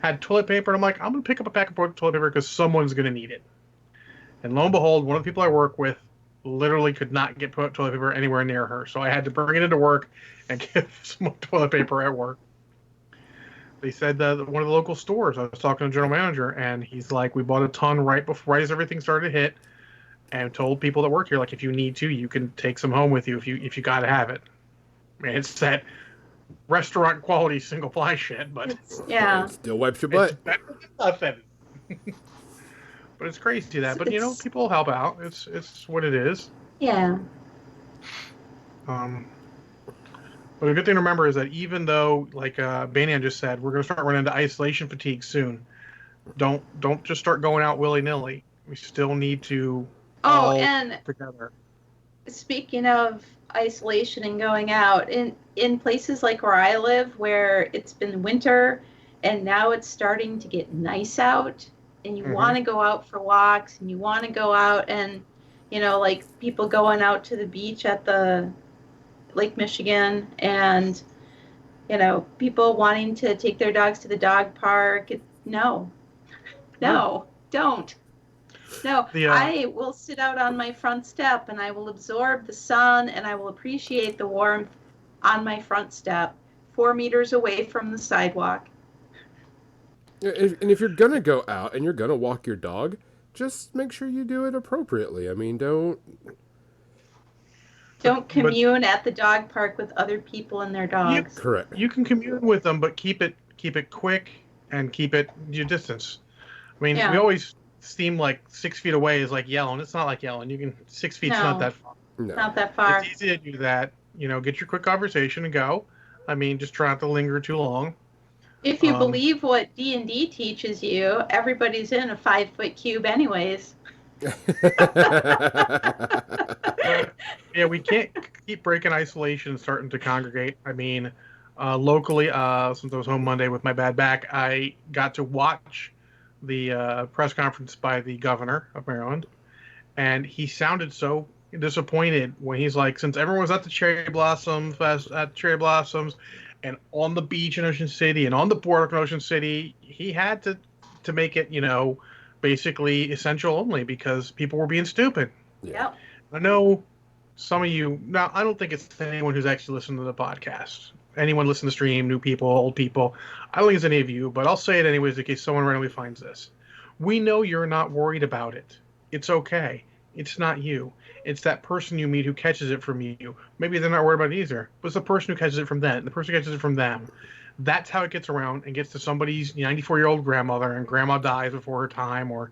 Had toilet paper, and I'm like, I'm gonna pick up a pack of toilet paper because someone's gonna need it. And lo and behold, one of the people I work with literally could not get toilet paper anywhere near her, so I had to bring it into work and give some toilet paper at work. They said that one of the local stores. I was talking to the general manager, and he's like, "We bought a ton right as everything started to hit, and told people that work here, like, if you need to, you can take some home with you if you got to have it." I mean, it's that restaurant quality single ply shit, but Yeah. It still wipes your it's butt. better than nothing. But it's crazy that. But It's people help out. It's what it is. yeah. Um, but a good thing to remember is that even though, like Banyan just said, we're going to start running into isolation fatigue soon. Don't just start going out willy nilly. We still need to Oh, all and together. speaking of isolation and going out, in places like where I live, where it's been winter and now it's starting to get nice out, and you Hmm. want to go out for walks, and you want to go out and, like people going out to the beach at the Lake Michigan, and people wanting to take their dogs to the dog park. No, No, no, don't. No, the I will sit out on my front step and I will absorb the sun and I will appreciate the warmth on my front step, 4 meters away from the sidewalk. And if you're gonna go out and you're gonna walk your dog, just make sure you do it appropriately. I mean, don't. Don't but commune at the dog park with other people and their you dogs. Correct. you can commune with them, but keep it quick and keep it your distance. I mean, we Yeah. always seem like 6 feet away is like yelling. It's not like yelling. You can 6 feet's not No, that far. No. not that It's far. easy to do that. Get your quick conversation and go. I mean, just try not to linger too long. If you Um, believe what D&D teaches you, everybody's in a 5-foot cube anyways. but yeah, we can't keep breaking isolation and starting to congregate. I mean, locally, since I was home Monday with my bad back, I got to watch the press conference by the governor of Maryland, and he sounded so disappointed when he's like, since everyone was at the Cherry Blossom Fest at Cherry Blossoms, and on the beach in Ocean City and on the boardwalk in Ocean City, he had to make it, basically essential only because people were being stupid. Yeah. Yep. I know some of you. Now, I don't think it's anyone who's actually listened to the podcast. Anyone listen to stream, new people, old people. I don't think it's any of you, but I'll say it anyways in case someone randomly finds this. We know you're not worried about it. It's okay. It's not you. It's that person you meet who catches it from you. Maybe they're not worried about it either, but it's the person who catches it from them. The person who catches it from them. That's how it gets around and gets to somebody's 94-year-old grandmother, and grandma dies before her time, or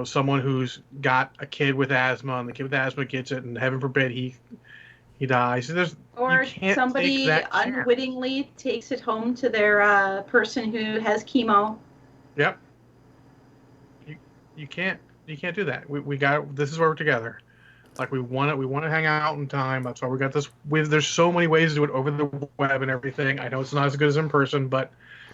someone who's got a kid with asthma, and the kid with asthma gets it, and heaven forbid he dies. You Or can't take somebody that chance. unwittingly takes it home to their person who has chemo. Yep. You can't do that. We got this is where we're together. Like we want to hang out in time. That's why we got this. There's so many ways to do it over the web and everything. I know it's not as good as in person, but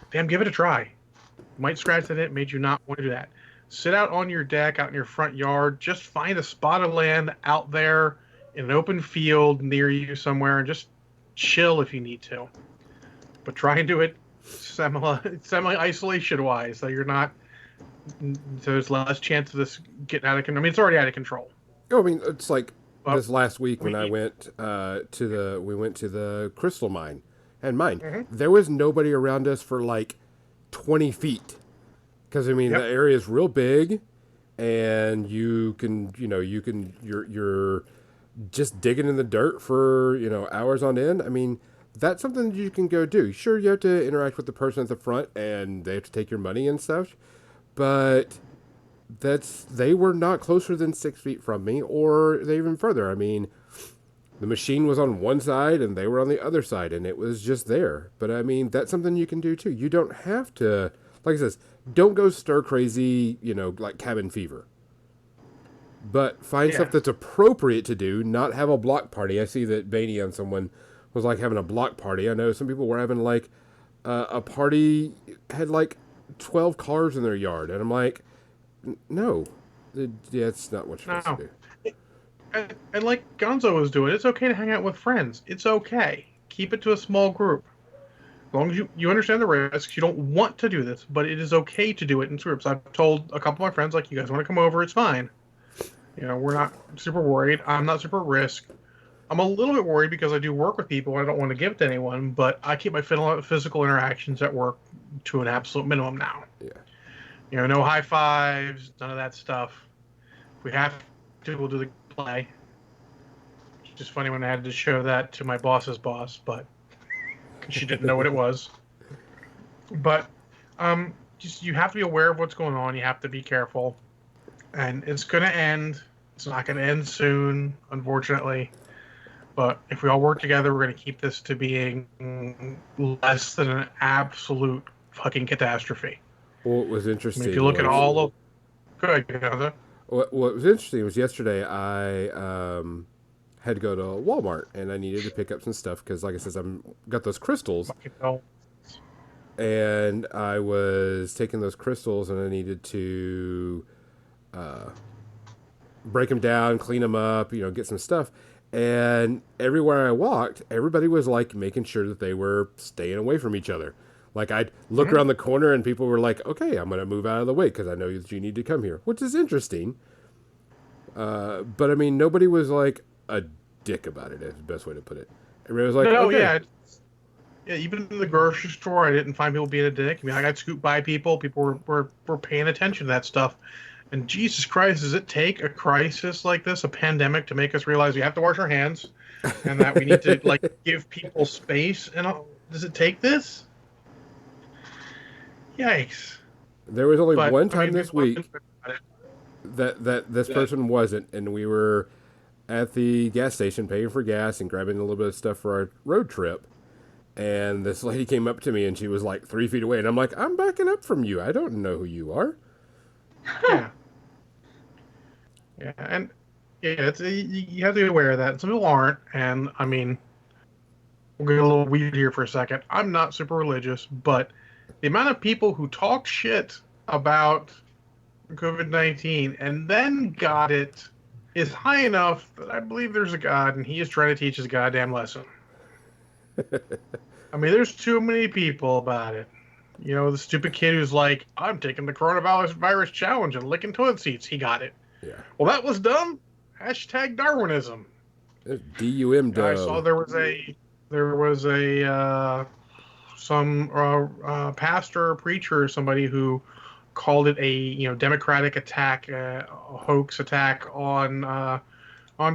damn, give it a try. You might scratch at it. Made you not want to do that. Sit out on your deck, out in your front yard. Just find a spot of land out there in an open field near you somewhere, and just chill if you need to. But try and do it semi isolation wise, so you're not. So there's less chance of this getting out of control. I mean, it's already out of control. Oh, I mean, it's like Well, this last week when I went we went to the crystal mine, and there was nobody around us for like 20 feet, because I mean Yep. the area is real big, and you're just digging in the dirt for hours on end. I mean, that's something that you can go do. Sure, you have to interact with the person at the front, and they have to take your money and stuff, but they were not closer than 6 feet from me, or they even further. I mean, the machine was on one side and they were on the other side, and it was just there. But I mean, that's something you can do too. You don't have to, like it says, don't go stir crazy, like cabin fever. But find Yeah. stuff that's appropriate to do, not have a block party. I see that Baney on someone was like having a block party. I know some people were having like a party, had like 12 cars in their yard, and I'm like, no, that's not what you're supposed to do. And like Gonzo was doing, it's okay to hang out with friends. It's okay. Keep it to a small group. As long as you understand the risks, you don't want to do this, but it is okay to do it in groups. I've told a couple of my friends, like, you guys want to come over, it's fine. We're not super worried. I'm not super at risk. I'm a little bit worried because I do work with people. I don't want to give it to anyone, but I keep my physical interactions at work to an absolute minimum now. Yeah. No high fives, none of that stuff. If we have to, we'll do the play. It's just funny when I had to show that to my boss's boss, but she didn't know what it was. But just you have to be aware of what's going on. You have to be careful, and it's going to end. It's not going to end soon, unfortunately. But if we all work together, we're going to keep this to being less than an absolute fucking catastrophe. What was interesting, I mean, if you look at all of... Good, Gonzo. What was interesting was yesterday I had to go to Walmart, and I needed to pick up some stuff because, like I said, I've got those crystals, and I was taking those crystals, and I needed to break them down, clean them up, get some stuff. And everywhere I walked, everybody was like making sure that they were staying away from each other. Like I'd look around the corner and people were like, okay, I'm going to move out of the way because I know that you need to come here, which is interesting. But I mean, nobody was like a dick about it, is the best way to put it. Everybody was like, No, okay. Yeah, even in the grocery store, I didn't find people being a dick. I mean, I got scooped by people. People were paying attention to that stuff. And Jesus Christ, does it take a crisis like this, a pandemic, to make us realize we have to wash our hands? and that we need to like give people space. And all. Does it take this? Yikes! There was only But one I time mean, this people have been week about it. that this person wasn't, and we were at the gas station paying for gas and grabbing a little bit of stuff for our road trip. And this lady came up to me and she was like 3 feet away, and I'm like, I'm backing up from you. I don't know who you are. Yeah, yeah, and yeah, you have to be aware of that. Some people aren't, and I mean, we'll get a little weird here for a second. I'm not super religious, but the amount of people who talk shit about COVID-19 and then got it is high enough that I believe there's a God and he is trying to teach his goddamn lesson. I mean, there's too many people about it. You know, the stupid kid who's like, I'm taking the coronavirus challenge and licking toilet seats. He got it. Yeah. Well, that was dumb. Hashtag Darwinism. DUM I saw dumb. there was a some pastor or preacher or somebody who called it a democratic attack, a hoax attack on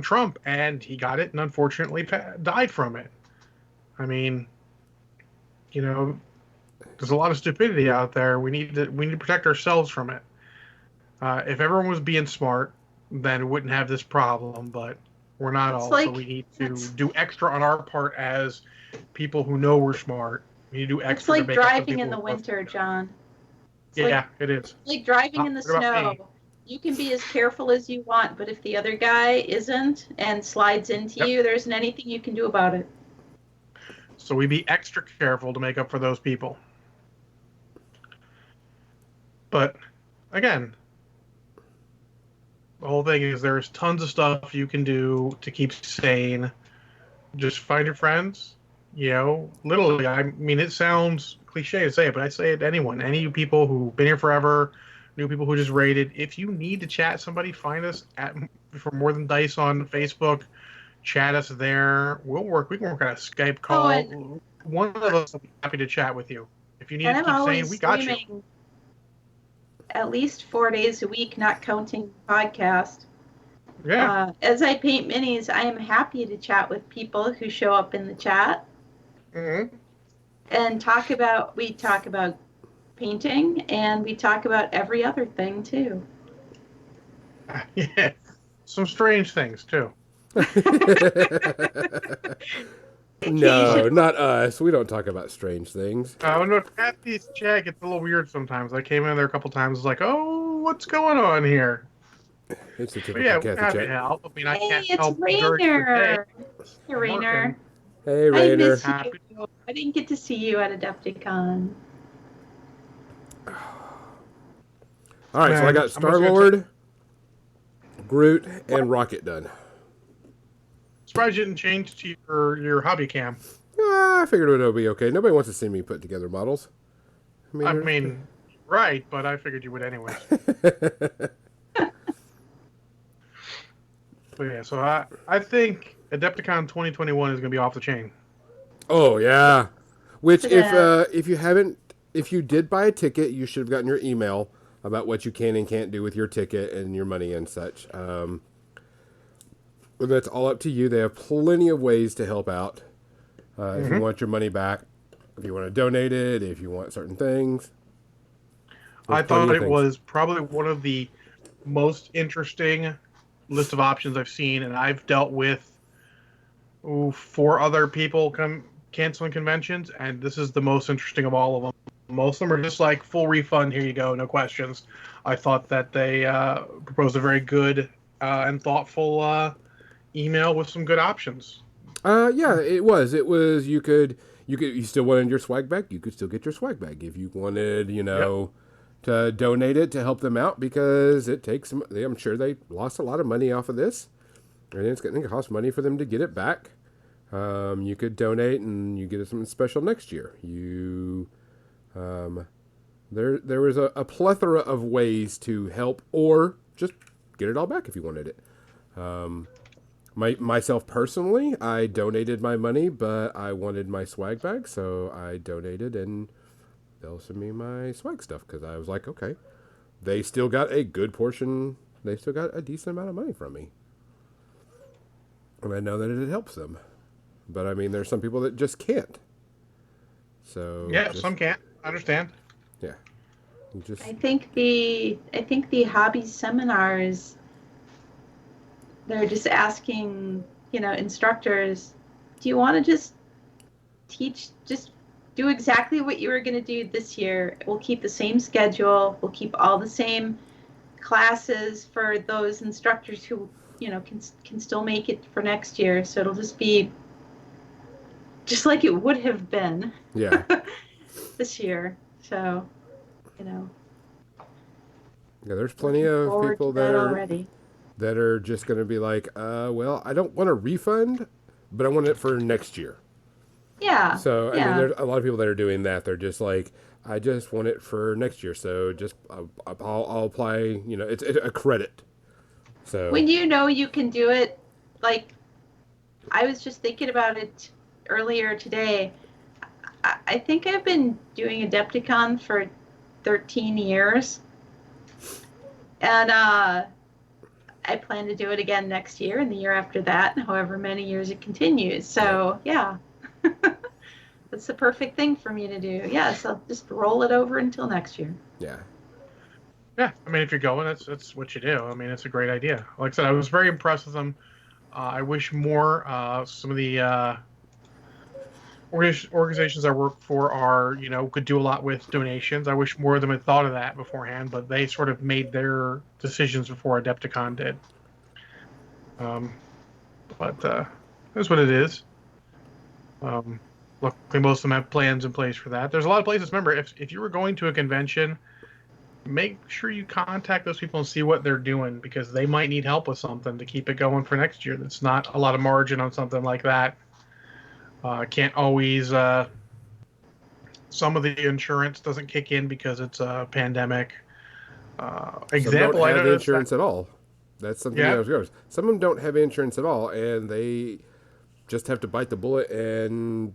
Trump, and he got it and unfortunately died from it. I mean, you know, there's a lot of stupidity out there. We need to protect ourselves from it. If everyone was being smart, then we wouldn't have this problem. But we're not It's all, so like we need to it's do extra on our part as people who know we're smart. We need to do it's extra to like make up for the driving people in the who are. winter, John. It's Yeah, it is. like driving in the What about snow. me? You can be as careful as you want, but if the other guy isn't and slides into Yep. you, there isn't anything you can do about it. So we be extra careful to make up for those people. But again, the whole thing is there's tons of stuff you can do to keep sane. Just find your friends. Literally, I mean, it sounds cliche to say it, but I say it to anyone, any people who've been here forever, new people who just rated. If you need to chat somebody, find us at for More Than Dice on Facebook. Chat us there. We can work on a Skype Oh, and call. One of us will be happy to chat with you. If you need and to I'm keep sane, always we got you. streaming at least 4 days a week, not counting podcast. Yeah. As I paint minis, I am happy to chat with people who show up in the chat Mm-hmm. and we talk about painting and we talk about every other thing too. Yeah. Some strange things too. No, Occasionally. not us. We don't talk about strange things. I don't know. Kathy's chat gets a little weird sometimes. I came in there a couple times, like, oh, what's going on here? It's a But typical yeah, we're Kathy happy to chat. help. I mean, I Hey, can't it's help during the day. Rainer. Hey, I'm Rainer. working. Hey, I Rainer. miss Happy. you. I didn't get to see you at Adepticon. All right, so I Man, got I'm Star just gonna tell Lord, Groot, and Rocket done. surprised you didn't change to your hobby cam. I figured it would be okay. Nobody wants to see me put together models. I mean, right, but I figured you would anyways. But yeah, so I think Adepticon 2021 is going to be off the chain. Oh yeah. Which Look at that. if you did buy a ticket, you should have gotten your email about what you can and can't do with your ticket and your money and such. But that's all up to you. They have plenty of ways to help out. If you want your money back, if you want to donate it, if you want certain things. I There's plenty thought of it things. was probably one of the most interesting list of options I've seen, and I've dealt with 4 other people canceling conventions, and this is the most interesting of all of them. Most of them are just like full refund, here you go, no questions. I thought that they proposed a very good and thoughtful email with some good options. Yeah, it was. It was you still wanted your swag bag, you could still get your swag bag. If you wanted, Yep. to donate it to help them out because it takes I'm sure they lost a lot of money off of this. And it's going to cost money for them to get it back. You could donate and you get something special next year. There was a plethora of ways to help or just get it all back if you wanted it. Myself personally, I donated my money, but I wanted my swag bag, so I donated and they'll send me my swag stuff because I was like, okay, they still got a good portion. They still got a decent amount of money from me. and I know that it helps them. But I mean, there's some people that just can't. So Yeah, just some can't. I understand. yeah, you just I think the hobby seminars, they're just asking, instructors, do you want to just do exactly what you were going to do this year? We'll keep the same schedule. We'll keep all the same classes for those instructors who, can still make it for next year. So it'll just be just like it would have been yeah. this year. So, you know, Yeah, there's plenty looking of forward to people that already. that are just going to be like, well, I don't want a refund, but I want it for next year. Yeah, So, I mean, yeah. there's a lot of people that are doing that. They're just like, I just want it for next year. So just, I'll apply, it's a credit. So, When you can do it, like I was just thinking about it earlier today. I think I've been doing Adepticon for 13 years, and I plan to do it again next year and the year after that, and however many years it continues. yep. So, yeah, that's the perfect thing for me to do. Yes, I'll just roll it over until next year. Yeah. Yeah, I mean, if you're going, that's what you do. I mean, it's a great idea. Like I said, I was very impressed with them. I wish more. Some of the organizations I work for are, could do a lot with donations. I wish more of them had thought of that beforehand, but they sort of made their decisions before Adepticon did. Um, but that's what it is. Luckily, most of them have plans in place for that. There's a lot of places. Remember, if you were going to a convention, make sure you contact those people and see what they're doing, because they might need help with something to keep it going for next year. That's not a lot of margin on something like that. Can't always. Some of the insurance doesn't kick in because it's a pandemic. Some don't Example, I have noticed that. insurance at all. That's something Yeah, else goes. Some of them don't have insurance at all, and they just have to bite the bullet and,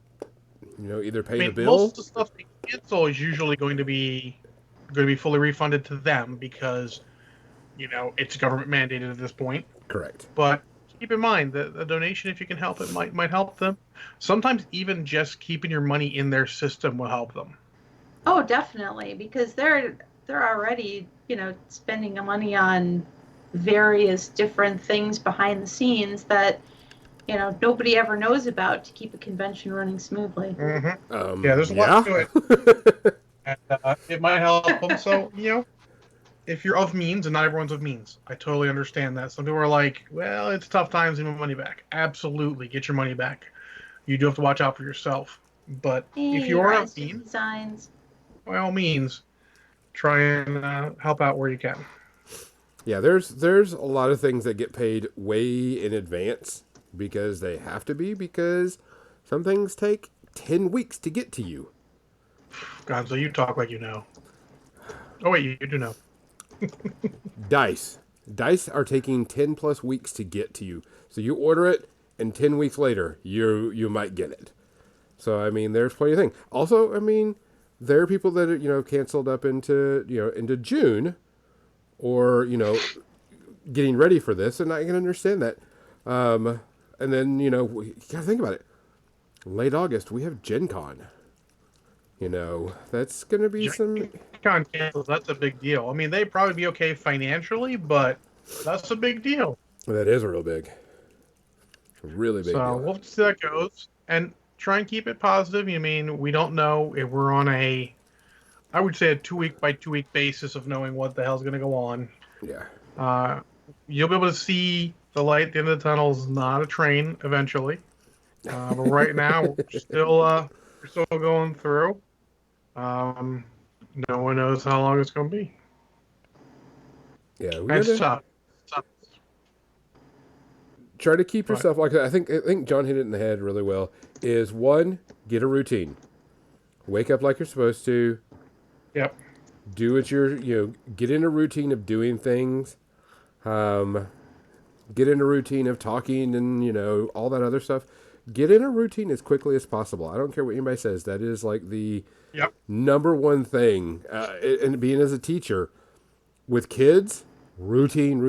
either I pay the mean, most bill. of the stuff they cancel is usually going to be fully refunded to them because it's government mandated at this point. Correct. But keep in mind that the donation, if you can help it, might help them. Sometimes even just keeping your money in their system will help them. Oh, definitely, because they're already, spending money on various different things behind the scenes that, nobody ever knows about to keep a convention running smoothly. Hmm. Yeah, there's a lot Yeah. to it, and it might help them. So if you're of means, and not everyone's of means, I totally understand that. Some people are like, "Well, it's tough times, give my money back." Absolutely, get your money back. You do have to watch out for yourself. But if Hey, you your are of eyes do means, designs. by all means, try and help out where you can. Yeah, there's a lot of things that get paid way in advance because they have to be, because some things take 10 weeks to get to you. Gonzo, you talk like you know. Oh wait, you do know. Dice are taking 10 plus weeks to get to you. So you order it, and 10 weeks later you might get it. So I mean, there's plenty of things. Also, I mean, there are people that are, canceled up into June, or getting ready for this, and I can understand that. And then you gotta think about it. Late August, we have Gen Con. That's gonna be some. Con cancels, that's a big deal. I mean, they'd probably be okay financially, but that's a big deal. That is real big, really big So deal. we'll see how that goes, and try and keep it positive. I mean, we don't know if we're on I would say a 2 week by 2 week basis of knowing what the hell's going to go on. Yeah, Uh, you'll be able to see the light at the end of the tunnel is not a train eventually. But right now we're still going through. Um, no one knows how long it's going to be. yeah. We It's gotta tough. It's tough. try to keep But yourself, like I think John hit it in the head really well. Is one, get a routine. Wake up like you're supposed to. yep. Do what get in a routine of doing things. Get in a routine of talking and all that other stuff. Get in a routine as quickly as possible. I don't care what anybody says. That is like the Yep. number one thing. And being as a teacher with kids, routine.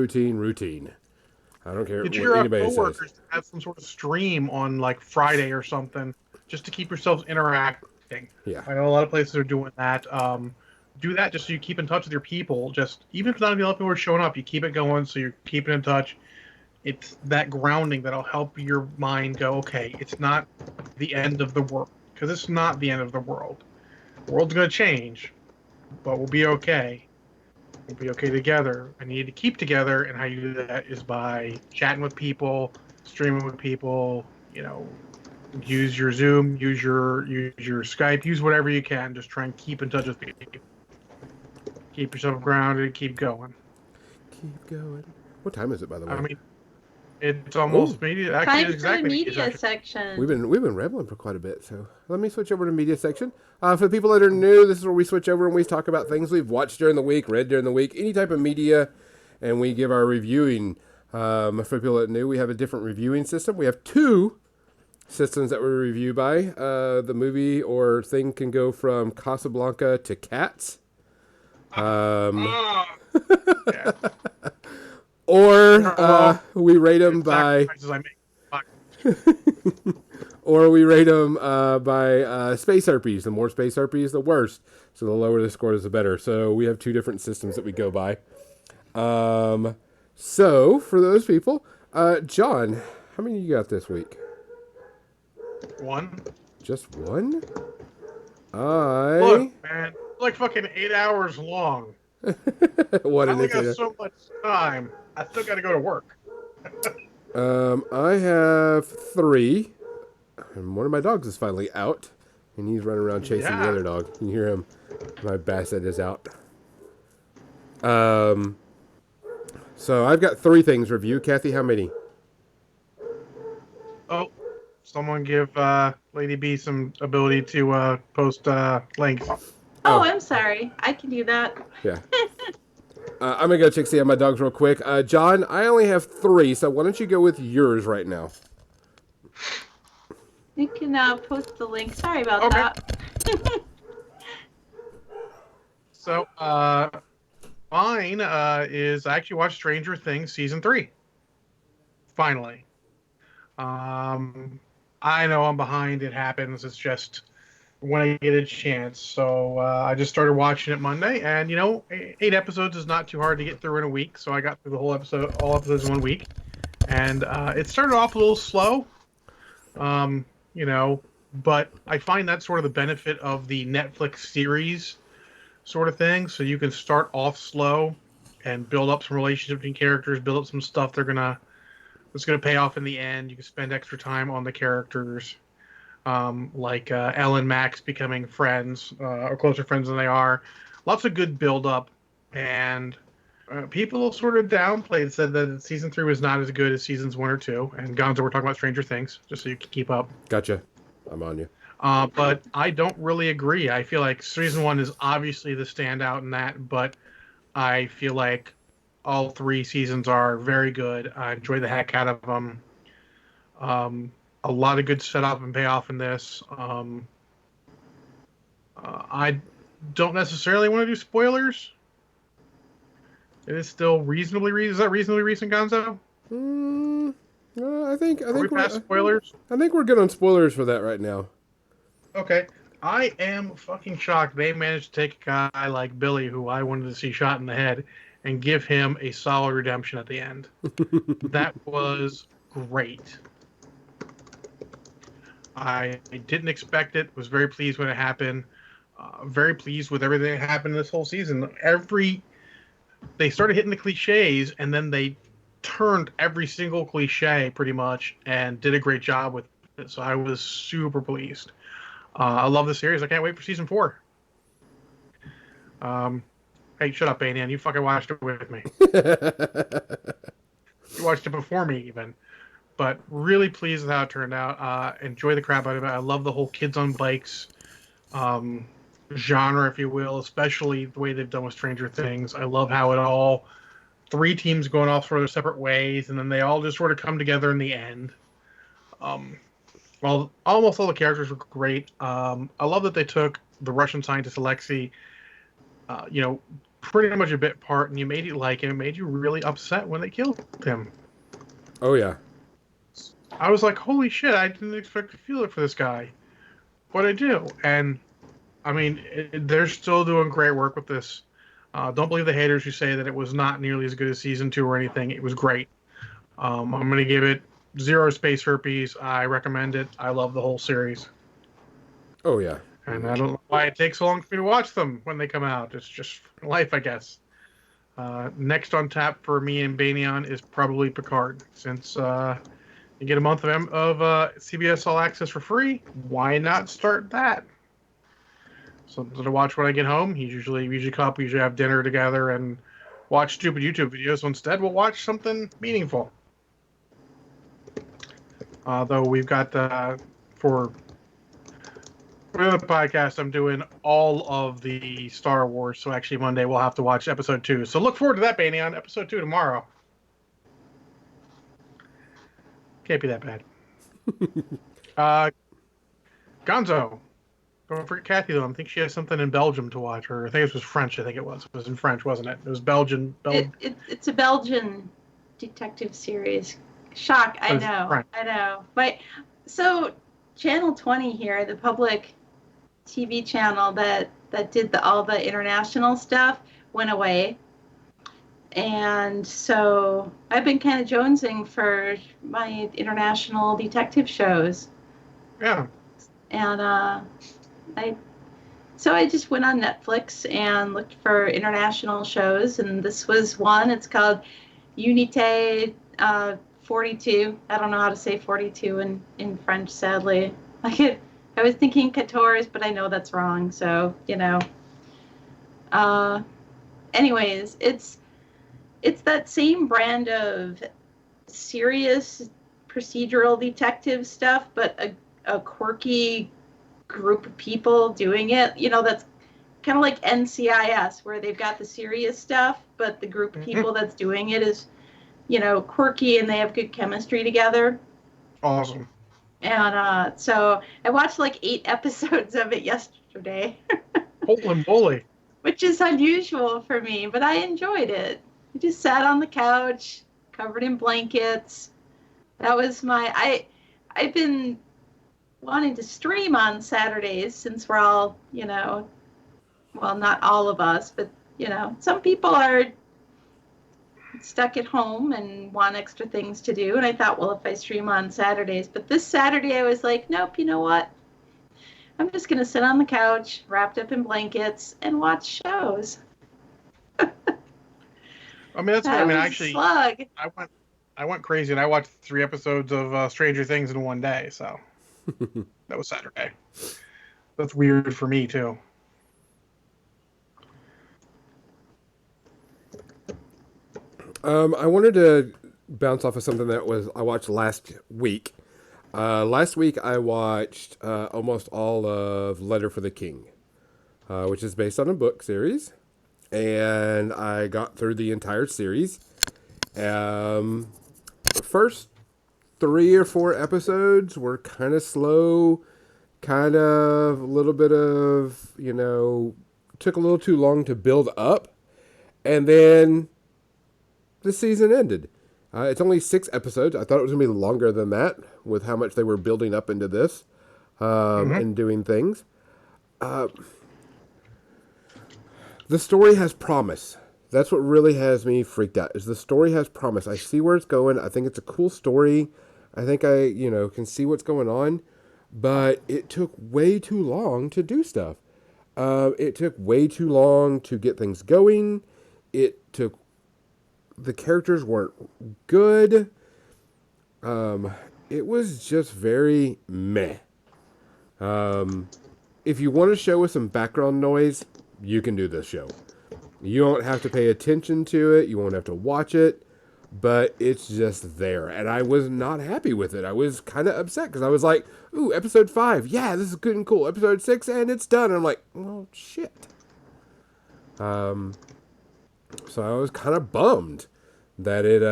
I don't care Get what your anybody says. coworkers to have some sort of stream on like Friday or something, just to keep yourselves interacting. Yeah. I know a lot of places are doing that. Do that just so you keep in touch with your people. Just even if not a lot of people are showing up, you keep it going so you're keeping in touch. It's that grounding that'll help your mind go, okay, it's not the end of the world, because it's not the end of the world. The world's going to change, but we'll be okay. We'll be okay together. I need to keep together, and how you do that is by chatting with people, streaming with people. Use your Zoom, use your Skype, use whatever you can. Just try and keep in touch with people. Keep yourself grounded. Keep going. Keep going. What time is it, by the I way? mean, it's Oh, almost media. Actually, Time it's for the exactly media media section. section. we've been rambling for quite a bit, so let me switch over to media section. For the people that are new, this is where we switch over and we talk about things we've watched during the week, read during the week, any type of media, and we give our reviewing. For people that are new, we have a different reviewing system. We have two systems that we review by. The movie or thing can go from Casablanca to Cats. Ah, yeah. Or Well, we rate them it's by sacrifices I make. Fuck. or we rate them by space herpes. The more space herpes, the worse. So the lower the score is, the better. So we have two different systems that we go by. So for those people, John, how many you got this week? One. Just one? Look, man, it's like fucking 8 hours long. One I in only this got data. so much time. I still got to go to work. I have three, and one of my dogs is finally out, and he's running around chasing the Yeah. other dog. You can hear him. My basset is out. So I've got three things review. Kathy, how many? Oh, someone give Lady B some ability to post links. Oh, Oh. I'm sorry. I can do that. Yeah. I'm gonna go check see on my dogs real quick. John, I only have three, so why don't you go with yours right now? You can post the link. Sorry about Okay. that. So, mine is I actually watched Stranger Things season 3. Finally. I know I'm behind. It happens. It's just when I get a chance. So I just started watching it Monday, and 8 episodes is not too hard to get through in a week. So I got through all episodes in 1 week, and it started off a little slow, um, you know, but I find that's sort of the benefit of the Netflix series sort of thing. So you can start off slow and build up some relationship between characters, build up some stuff that's gonna pay off in the end. You can spend extra time on the characters, like Elle and Max becoming friends, or closer friends than they are. Lots of good build up, and people sort of downplayed, said that season 3 was not as good as seasons 1 or 2. And Gonzo, we're talking about Stranger Things, just so you can keep up. Gotcha. I'm on you. But I don't really agree. I feel like season 1 is obviously the standout in that, but I feel like all 3 seasons are very good. I enjoy the heck out of them. A lot of good setup and payoff in this. I don't necessarily want to do spoilers. It is still reasonably recent. Is that reasonably recent, Gonzo? I think Are we past we're spoilers? I think we're good on spoilers for that right now. Okay. I am fucking shocked they managed to take a guy like Billy, who I wanted to see shot in the head, and give him a solid redemption at the end. That was great. I didn't expect it. Was very pleased when it happened. Very pleased with everything that happened this whole season. They started hitting the cliches, and then they turned every single cliche pretty much, and did a great job with it. So I was super pleased. I love the series. I can't wait for season 4. Hey, shut up, Anan. You fucking watched it with me. You watched it before me, even. But really pleased with how it turned out. Enjoy the crap out of it. I love the whole kids on bikes genre, if you will, especially the way they've done with Stranger Things. I love how it all 3 teams going off sort of separate ways, and then they all just sort of come together in the end. Well, almost all the characters were great. I love that they took the Russian scientist Alexei, pretty much a bit part, and you made you like him. It made you really upset when they killed him. Oh yeah. I was like, holy shit, I didn't expect to feel it for this guy. What I do? And I mean, they're still doing great work with this. Don't believe the haters who say that it was not nearly as good as season two or anything. It was great. I'm going to give it zero space herpes. I recommend it. I love the whole series. Oh yeah. And I don't know why it takes so long for me to watch them when they come out. It's just life, I guess. Next on tap for me and Banyan is probably Picard. Since you get a month of CBS All Access for free, why not start that? Something to watch when I get home. We usually couple, usually have dinner together and watch stupid YouTube videos. So instead, we'll watch something meaningful. Though we've got for the podcast, I'm doing all of the Star Wars. So actually, Monday we'll have to watch Episode 2. So look forward to that, Banyan. Episode 2 tomorrow. Can't be that bad. Uh, Gonzo. Don't forget Kathy though. I think she has something in Belgium to watch, or I think it was French. I think it was. It was in French, wasn't it? It was Belgian. It's a Belgian detective series. Shock, I know, French. I know. But so Channel 20 here, the public TV channel that did all the international stuff, went away. And so I've been kind of jonesing for my international detective shows. Yeah. And I so I just went on Netflix and looked for international shows, and this was one. It's called Unité 42. I don't know how to say 42 in French, sadly. I was thinking 14, but I know that's wrong. So Uh, anyways, it's that same brand of serious procedural detective stuff, but a quirky group of people doing it. That's kind of like NCIS, where they've got the serious stuff, but the group of people that's doing it is, quirky and they have good chemistry together. Awesome. And so I watched like 8 episodes of it yesterday, Holy moly. which is unusual for me, but I enjoyed it. I just sat on the couch, covered in blankets. That was I've been wanting to stream on Saturdays since we're all, well, not all of us, but, some people are stuck at home and want extra things to do. And I thought, well, if I stream on Saturdays, but this Saturday I was like, nope, you know what? I'm just going to sit on the couch, wrapped up in blankets, and watch shows. I mean, that's good. I mean, actually, slug. I went crazy and I watched 3 episodes of Stranger Things in one day. So that was Saturday. That's weird for me too. I wanted to bounce off of something that was I watched last week. Last week I watched almost all of Letter for the King, which is based on a book series, and I got through the entire series. The first 3 or 4 episodes were kind of slow, kind of a little bit of, took a little too long to build up, and then the season ended. It's only 6 episodes. I thought it was going to be longer than that with how much they were building up into this and doing things. The story has promise. That's what really has me freaked out, is the story has promise. I see where it's going. I think it's a cool story. I think I, can see what's going on. But it took way too long to do stuff. It took way too long to get things going. The characters weren't good. It was just very meh. If you want a show with some background noise, you can do this show. You don't have to pay attention to it. You won't have to watch it. But it's just there. And I was not happy with it. I was kind of upset because I was like, ooh, episode 5. Yeah, this is good and cool. Episode 6, and it's done. And I'm like, well, shit. So I was kind of bummed that it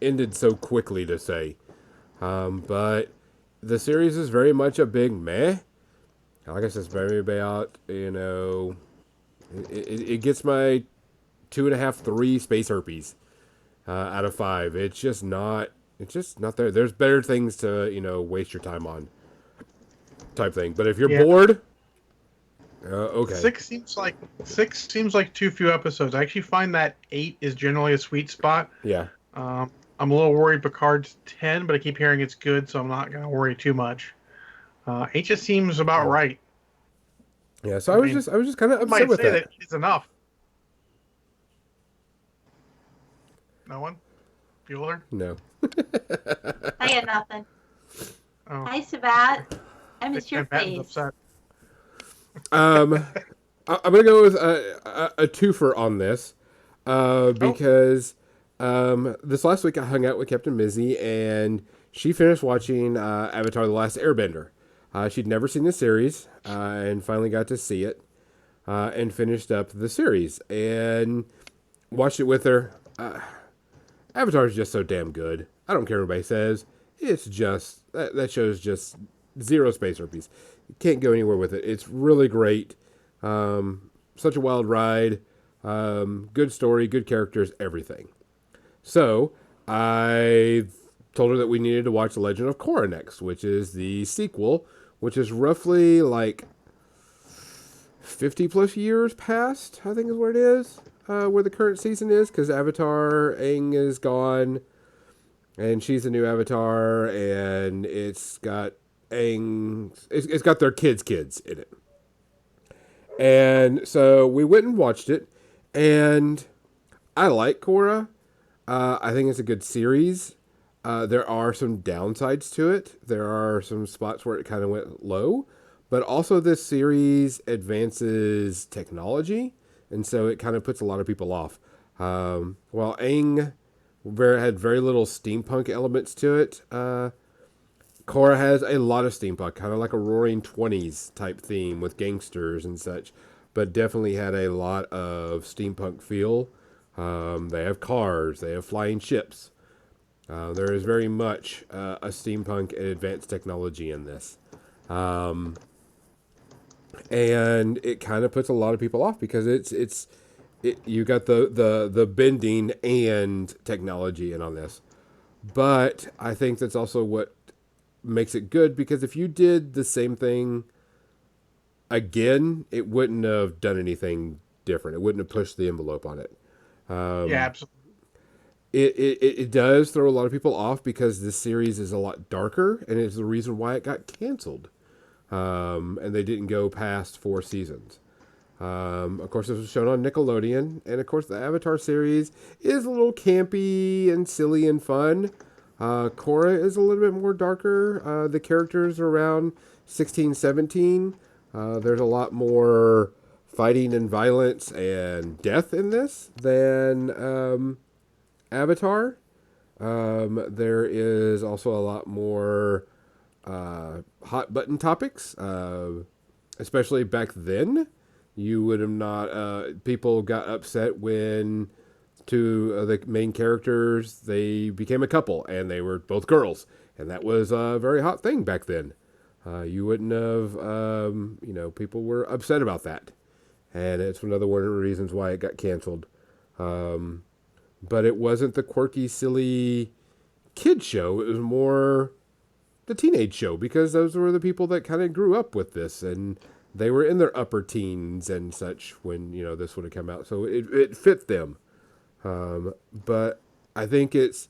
ended so quickly, to say. But the series is very much a big meh. Like I said, it's very about, it gets my 2.5, 3 space herpes. out of 5. It's just not. It's just not there. There's better things to waste your time on, type thing. But if you're Yeah, bored, okay, 6 seems like too few episodes. I actually find that 8 is generally a sweet spot. yeah, I'm a little worried Picard's 10, but I keep hearing it's good, so I'm not going to worry too much. 8 just seems about right. yeah. So I mean, I was just kind of you upset might with say that. that it's enough. No one? Bueller? No. I got nothing. Oh, Hi, Sabat. I miss your and Patton's face. upset. Um, I'm gonna go with a twofer on this, Oh, because this last week I hung out with Captain Mizzy and she finished watching Avatar: The Last Airbender. She'd never seen the series and finally got to see it and finished up the series and watched it with her. Avatar is just so damn good. I don't care what anybody says. It's just that show's just zero space herpes. You can't go anywhere with it. It's really great. Such a wild ride. Good story, good characters, everything. So I told her that we needed to watch The Legend of Korra next, which is the sequel, which is roughly like 50 plus years past, I think is where it is, where the current season is, because Avatar Aang is gone, and she's the new Avatar, and it's got it's got their kids in it. And so we went and watched it, and I like Korra. I think it's a good series. There are some downsides to it. There are some spots where it kind of went low, but also this series advances technology, and so it kind of puts a lot of people off. While Aang had very little steampunk elements to it, Korra has a lot of steampunk, kind of like a Roaring Twenties type theme with gangsters and such, but definitely had a lot of steampunk feel. They have cars, they have flying ships. There is very much a steampunk and advanced technology in this. And it kind of puts a lot of people off because you got the bending and technology in on this. But I think that's also what makes it good, because if you did the same thing again, it wouldn't have done anything different. It wouldn't have pushed the envelope on it. yeah, absolutely. It does throw a lot of people off because this series is a lot darker, and it's the reason why it got canceled. And they didn't go past 4 seasons. Of course, this was shown on Nickelodeon, and of course, the Avatar series is a little campy and silly and fun. Korra is a little bit more darker. The characters are around 16, 17. There's a lot more fighting and violence and death in this than Avatar. There is also a lot more hot button topics, especially back then. You would have not. People got upset when two of the main characters, they became a couple and they were both girls, and that was a very hot thing back then. You wouldn't have. People were upset about that, and it's another one of the reasons why it got canceled. But it wasn't the quirky, silly kid show. It was more the teenage show, because those were the people that kind of grew up with this, and they were in their upper teens and such when this would have come out. So it fit them. But I think it's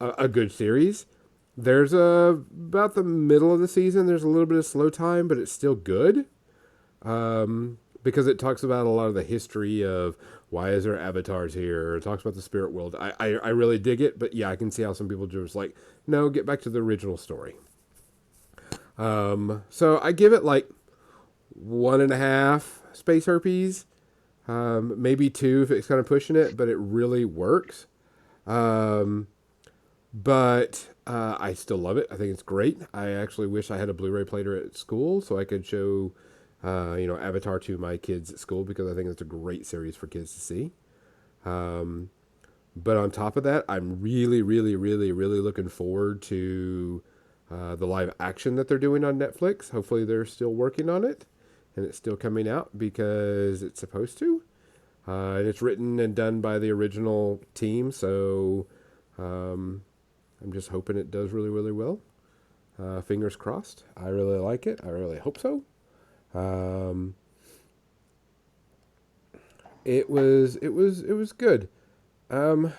a good series. There's about the middle of the season, there's a little bit of slow time, but it's still good. Because it talks about a lot of the history of why is there avatars here. It talks about the spirit world. I really dig it, but yeah, I can see how some people just like, no, get back to the original story. So I give it like 1.5 space herpes, maybe 2 if it's kind of pushing it, but it really works. But I still love it. I think it's great. I actually wish I had a Blu-ray player at school so I could show, Avatar to my kids at school, because I think it's a great series for kids to see. But on top of that, I'm really, really, really, really looking forward to the live action that they're doing on Netflix. Hopefully they're still working on it and it's still coming out because it's supposed to. And it's written and done by the original team, so I'm just hoping it does really, really well. Fingers crossed. I really like it. I really hope so. Um, it was good. Um,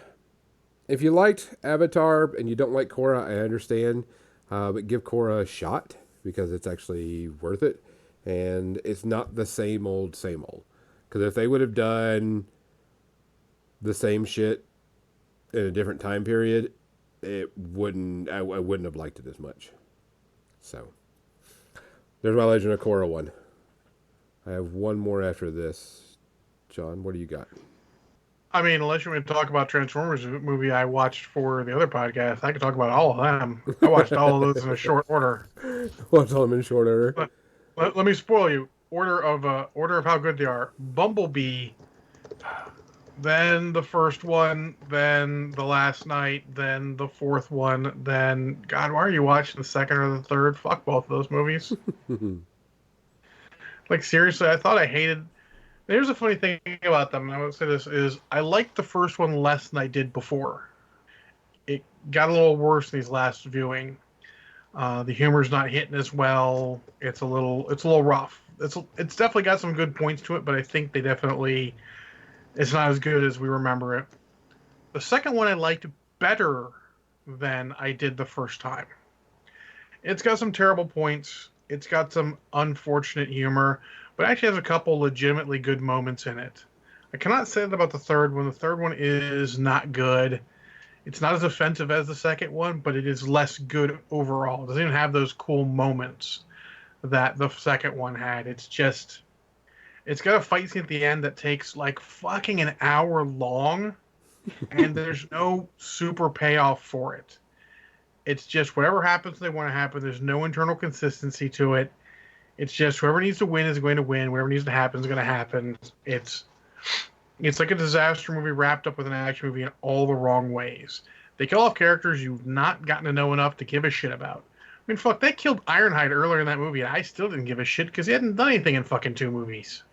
if you liked Avatar and you don't like Korra, I understand, but give Korra a shot because it's actually worth it, and it's not the same old same old. Because if they would have done the same shit in a different time period, it wouldn't. I wouldn't have liked it as much. So there's my Legend of Korra one. I have one more after this. John, what do you got? I mean, unless you want to talk about Transformers movie I watched for the other podcast, I could talk about all of them. I watched all of those in a short order. What's all in short order? Let me spoil you. Order of how good they are. Bumblebee, then the first one, then the last night, then the fourth one, then God, why are you watching the second or the third? Fuck both of those movies. Like seriously, I thought I hated. There's a funny thing about them, and I would say this is I liked the first one less than I did before. It got a little worse in these last viewing. The humor's not hitting as well. It's a little rough. It's definitely got some good points to it, but I think it's not as good as we remember it. The second one I liked better than I did the first time. It's got some terrible points. It's got some unfortunate humor, but it actually has a couple legitimately good moments in it. I cannot say that about the third one. The third one is not good. It's not as offensive as the second one, but it is less good overall. It doesn't even have those cool moments that the second one had. It's got a fight scene at the end that takes like fucking an hour long, and there's no super payoff for it. It's just whatever happens, they want to happen. There's no internal consistency to it. It's just whoever needs to win is going to win. Whatever needs to happen is going to happen. It's like a disaster movie wrapped up with an action movie in all the wrong ways. They kill off characters you've not gotten to know enough to give a shit about. I mean, fuck, they killed Ironhide earlier in that movie, and I still didn't give a shit because he hadn't done anything in fucking 2 movies.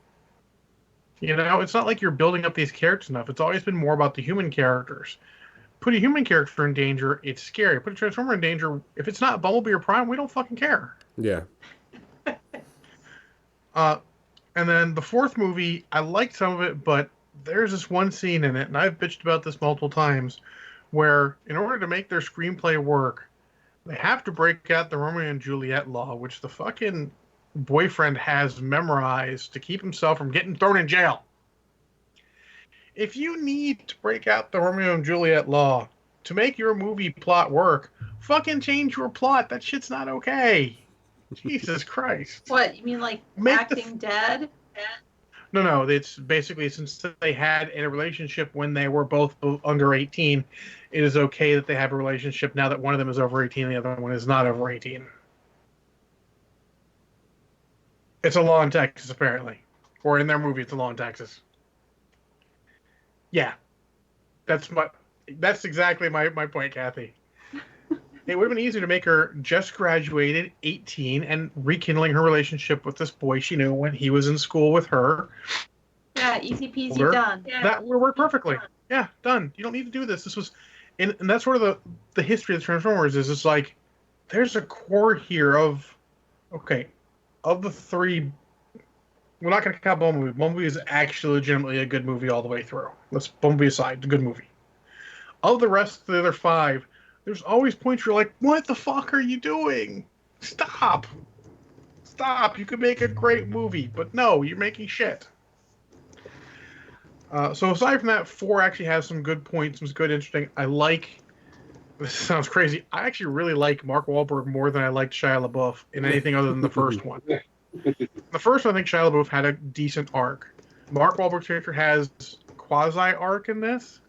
You know, it's not like you're building up these characters enough. It's always been more about the human characters. Put a human character in danger, it's scary. Put a Transformer in danger, if it's not Bumblebee or Prime, we don't fucking care. Yeah. And then the fourth movie, I liked some of it, but there's this one scene in it, and I've bitched about this multiple times, where in order to make their screenplay work, they have to break out the Romeo and Juliet law, which the fucking boyfriend has memorized to keep himself from getting thrown in jail. If you need to break out the Romeo and Juliet law to make your movie plot work, fucking change your plot. That shit's not okay. Jesus Christ. What, you mean like acting dead? No. It's basically since they had a relationship when they were both under 18, it is okay that they have a relationship now that one of them is over 18 and the other one is not over 18. It's a law in Texas, apparently. Or in their movie, it's a law in Texas. Yeah. That's exactly my point, Kathy. It would have been easier to make her just graduated, 18, and rekindling her relationship with this boy she knew when he was in school with her. Yeah, easy peasy, done. Yeah. That would work perfectly. Yeah, done. You don't need to do this. This was, and that's sort of the history of the Transformers is it's like, there's a core here of, okay, of the three, we're not going to count Bumblebee. Bumblebee is actually legitimately a good movie all the way through. Let's Bumblebee aside, it's a good movie. Of the rest of the other 5, there's always points where you're like, what the fuck are you doing? Stop. You could make a great movie, but no, you're making shit. So aside from that, 4 actually has some good points, some good, interesting. This sounds crazy. I actually really like Mark Wahlberg more than I liked Shia LaBeouf in anything other than the first one. The first one, I think Shia LaBeouf had a decent arc. Mark Wahlberg's character has quasi-arc in this,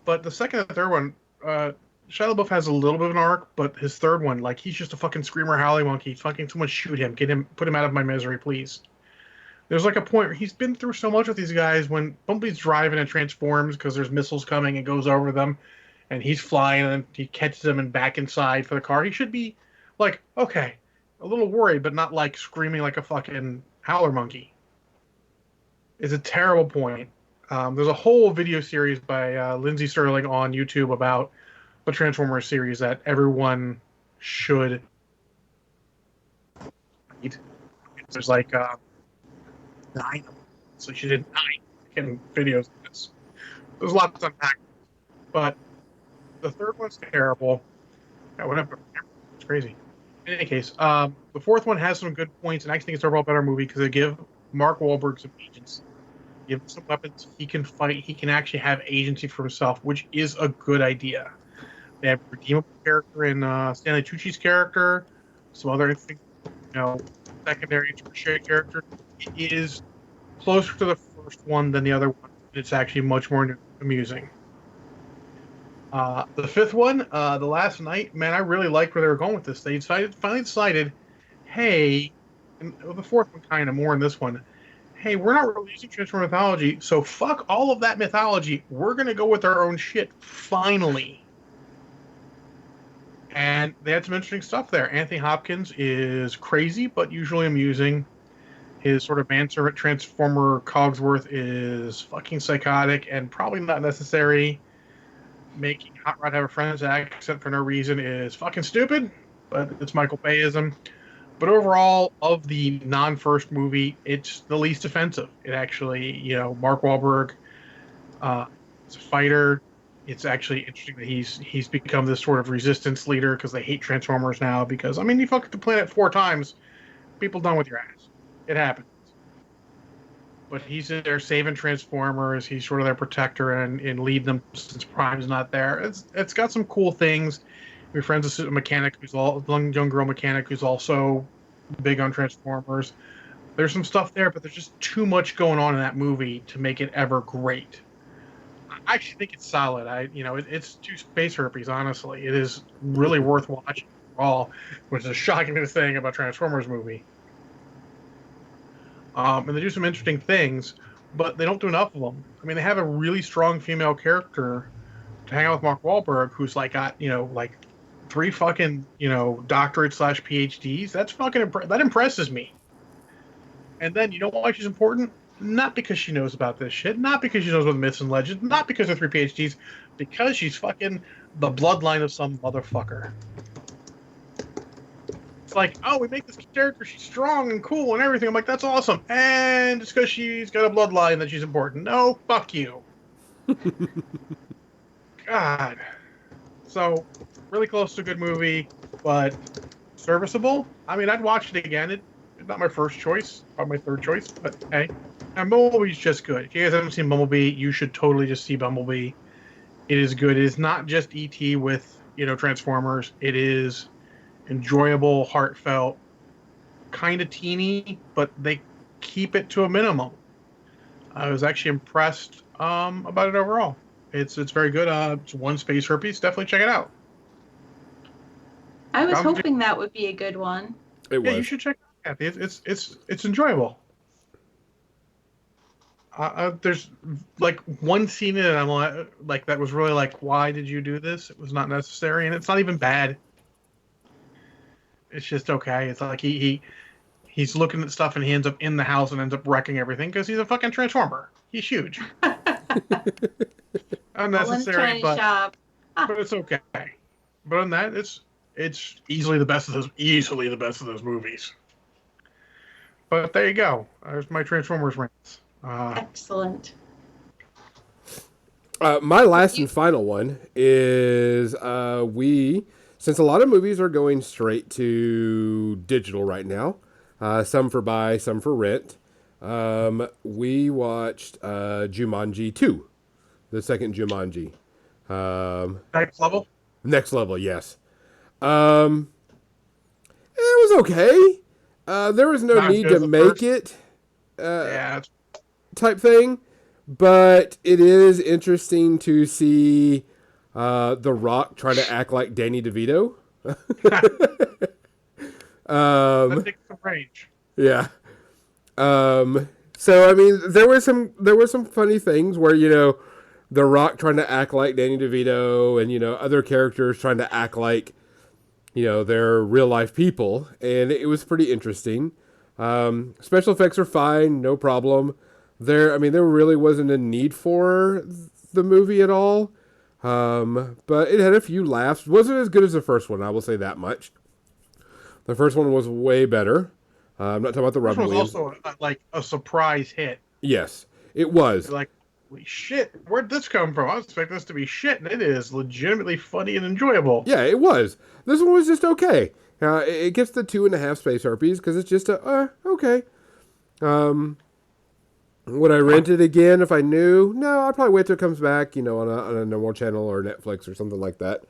but the second and third one, Shia LaBeouf has a little bit of an arc, but his third one, like, he's just a fucking screamer howling monkey. Fucking someone shoot him. Put him out of my misery, please. There's like a point where he's been through so much with these guys when Bumblebee's driving and transforms because there's missiles coming and goes over them, and he's flying and he catches them and back inside for the car. He should be like, okay, a little worried, but not like screaming like a fucking howler monkey. It's a terrible point. There's a whole video series by Lindsay Sterling on YouTube about the Transformers series that everyone should read. There's like 9 of them. So she did 9 videos of this. There's lots to unpack. But the third one's terrible. Yeah, whatever. It's crazy. In any case, the fourth one has some good points, and I actually think it's overall a better movie because they give Mark Wahlberg some agency. Give him some weapons. He can fight. He can actually have agency for himself, which is a good idea. They have a redeemable character in Stanley Tucci's character, some other interesting, secondary and tertiary characters. It is closer to the first one than the other one. It's actually much more amusing. The fifth one, The Last Night, man, I really like where they were going with this. They finally decided, hey, and the fourth one kind of more in this one, hey, we're not releasing Transformer mythology, so fuck all of that mythology. We're going to go with our own shit, finally. And they had some interesting stuff there. Anthony Hopkins is crazy, but usually amusing. His sort of manservant Transformer Cogsworth is fucking psychotic and probably not necessary. Making Hot Rod have a Friends accent for no reason is fucking stupid, but it's Michael Bayism. But overall, of the non-first movie, it's the least offensive. It actually, Mark Wahlberg is a fighter. It's actually interesting that he's become this sort of resistance leader because they hate Transformers now. Because you fucked the planet 4 times, people done with your ass. It happens. But he's there saving Transformers. He's sort of their protector and lead them since Prime's not there. It's got some cool things. My friend's a mechanic young girl mechanic who's also big on Transformers. There's some stuff there, but there's just too much going on in that movie to make it ever great. I actually think it's solid. It's 2 space herpes. Honestly, it is really worth watching overall, which is a shocking thing about Transformers movie. And they do some interesting things, but they don't do enough of them. They have a really strong female character to hang out with Mark Wahlberg, who's got 3 fucking doctorates / PhDs. That's fucking that impresses me. And then you know why she's important? Not because she knows about this shit, not because she knows about the myths and legends, not because of 3 PhDs, because she's fucking the bloodline of some motherfucker. It's like, oh, we make this character, she's strong and cool and everything. I'm like, that's awesome. And it's because she's got a bloodline that she's important. No, fuck you. God. So, really close to a good movie, but serviceable. I'd watch it again. It's not my first choice, probably my third choice, but hey. And Bumblebee's just good. If you guys haven't seen Bumblebee, you should totally just see Bumblebee. It is good. It is not just E.T. with, Transformers. It is enjoyable, heartfelt, kind of teeny, but they keep it to a minimum. I was actually impressed about it overall. It's very good. It's 1 space herpes. Definitely check it out. I was hoping that would be a good one. It was. You should check it out. It's enjoyable. There's one scene in it I'm like that was really why did you do this? It was not necessary, and it's not even bad. It's just okay. It's like he's looking at stuff and he ends up in the house and ends up wrecking everything because he's a fucking Transformer. He's huge. Unnecessary, but it's okay. But on that, it's easily the best of those movies. But there you go. There's my Transformers rants. Excellent. My last and final one is since a lot of movies are going straight to digital right now, some for buy, some for rent, we watched Jumanji 2, the second Jumanji. Next level? Next level, yes. It was okay. There was no need to make it type thing, but it is interesting to see The Rock try to act like Danny DeVito. That takes some range. Yeah. So there were some funny things where The Rock trying to act like Danny DeVito and other characters trying to act like they're real life people, and it was pretty interesting. Special effects are fine, no problem. there really wasn't a need for the movie at all. But it had a few laughs. It wasn't as good as the first one, I will say that much. The first one was way better. I'm not talking about the This Robin was Williams. also like a surprise hit. Yes, it was. Like, holy shit, where'd this come from? I was expecting this to be shit, and it is legitimately funny and enjoyable. Yeah, it was. This one was just okay. It gets the 2.5 space harpies because it's just okay. Um, would I rent it again if I knew? No, I'd probably wait till it comes back, on a normal channel or Netflix or something like that.